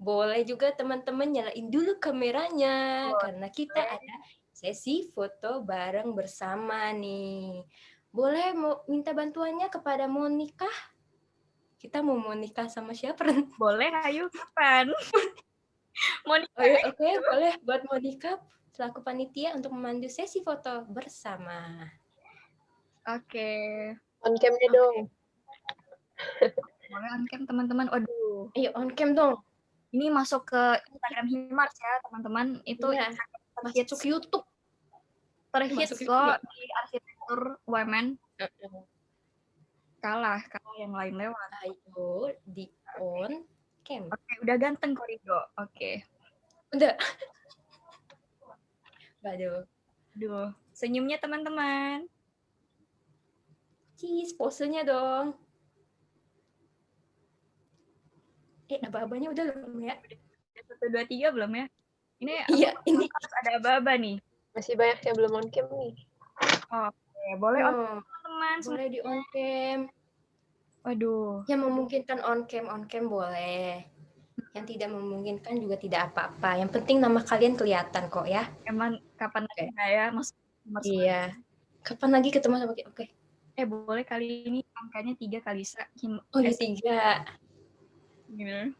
boleh juga teman-teman nyalain dulu kameranya karena kita ada sesi foto bareng bersama nih. Boleh mau minta bantuannya kepada Monica? Kita mau nikah sama siapa, Ren? Boleh, ayo kapan? Mau nikah? Oke, boleh buat Monica selaku panitia untuk memandu sesi foto bersama. Oke. On cam-nya dong. Boleh on cam teman-teman. Waduh. Ayo on cam dong. Ini masuk ke Instagram Himars ya teman-teman. Itu Iya, masuk YouTube. terhits masuk kok YouTube. di arsitektur UMN. Kalah yang lain lewat. Ayo di on cam. Oke, udah ganteng kok Rido. Oke. Udah. Waduh. Duh, senyumnya teman-teman. Cheese, posenya dong. Aba-abanya udah belum ya? 1, 2, 3 belum ya? Ini Iya, ini harus ada aba-aba nih. Masih banyak yang belum on cam nih. Oke, boleh on cam teman-teman. Boleh di on cam. Waduh. Yang memungkinkan on cam boleh. Yang tidak memungkinkan juga tidak apa-apa. Yang penting nama kalian kelihatan kok ya. Emang kapan lagi ya? Iya. Kapan lagi ketemu sama kita? Oke. Boleh kali ini angkanya 3 kali Oh ya 3. Gimana?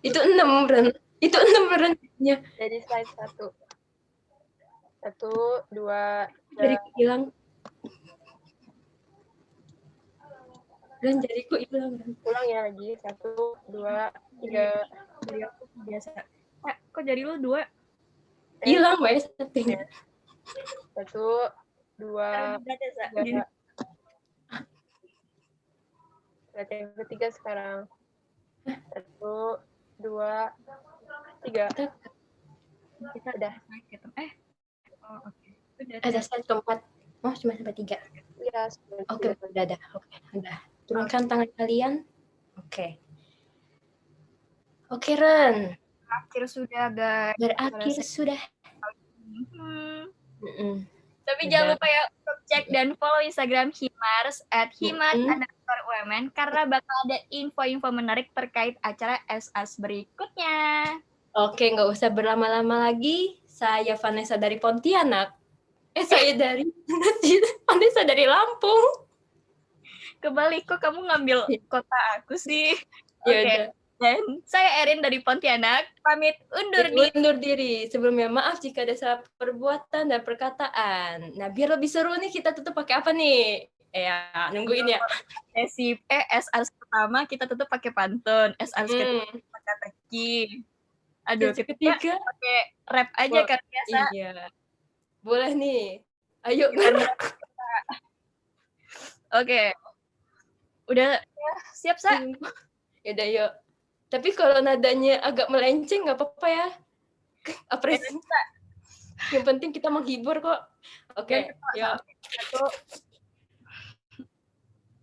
Itu 6 Ren. Itu 6 Ren. Jadi slide 1. 1, 2, Dari hilang. Dan jariku hilang. Ulang ya lagi. 1, 2, 3. Jari aku biasa. Kok jari lu 2? Hilang Mbak setting. 1, 2, 3. Slide yang ketiga sekarang. 1, 2, 3. Kita udah. Oke. Ada slide keempat. Oh, cuma sampai 3. Iya, Oke, udah ada. Oke, udah. Turunkan tangan kalian. Oke. Oke, Ren. Berakhir sudah, guys. Berakhir sudah. Tapi jangan lupa ya untuk cek dan follow Instagram Himars @himars_umn karena bakal ada info-info menarik terkait acara SAS berikutnya. Oke, nggak usah berlama-lama lagi. Saya Vanessa dari Pontianak. Saya dari Vanessa dari Lampung. Kebalik, kok kamu ngambil kota aku sih? Ya Oke. udah. Dan saya Erin dari Pontianak, pamit undur diri. Sebelumnya maaf jika ada salah perbuatan dan perkataan. Nah, biar lebih seru nih kita tutup pakai apa nih? Ya, nungguin ya. Sesi SARS pertama kita tutup pakai pantun, SARS kedua pakai teki. Aduh, ketiga pakai rap aja kan biasa. Iya. Boleh nih. Ayo. Oke. Udah siap, Sa? Yaudah, yuk. Tapi kalau nadanya agak melenceng nggak apa-apa ya. Apresiasi. Yang penting kita menghibur kok. Oke, yuk. 1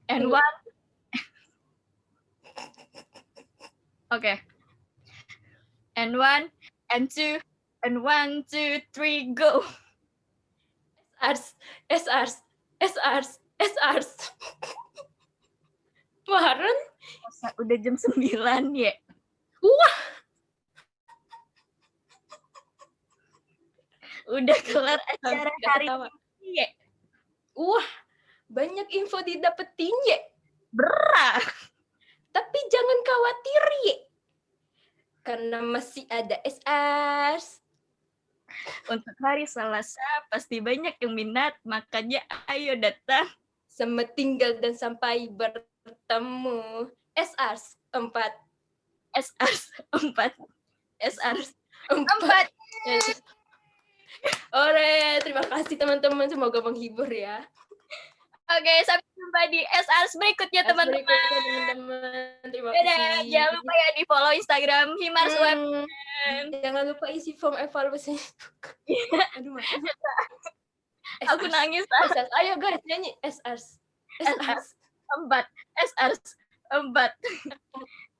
and 1. Oke. And 1 and 2 and 1, 2, 3 go. SARS. Maren? Udah jam 9 ya. Wah. Udah kelar acara hari ini ya. Wah, banyak info didapetin ya. Berah. Tapi jangan khawatir ya. Karena masih ada SARS. Untuk hari Selasa pasti banyak yang minat, makanya ayo datang. Selamat tinggal dan sampai bertemu. SARS 4. SARS 4. Ore, terima kasih teman-teman. Semoga menghibur ya. Oke, sampai jumpa di SARS berikutnya teman-teman. Terima kasih. Jangan lupa ya di follow Instagram Himars UMN. Jangan lupa isi form evaluasi. Aduh, aku nangis. Ayo guys, nyanyi SARS 4. SARS 4.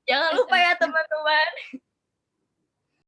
Jangan lupa ya teman-teman.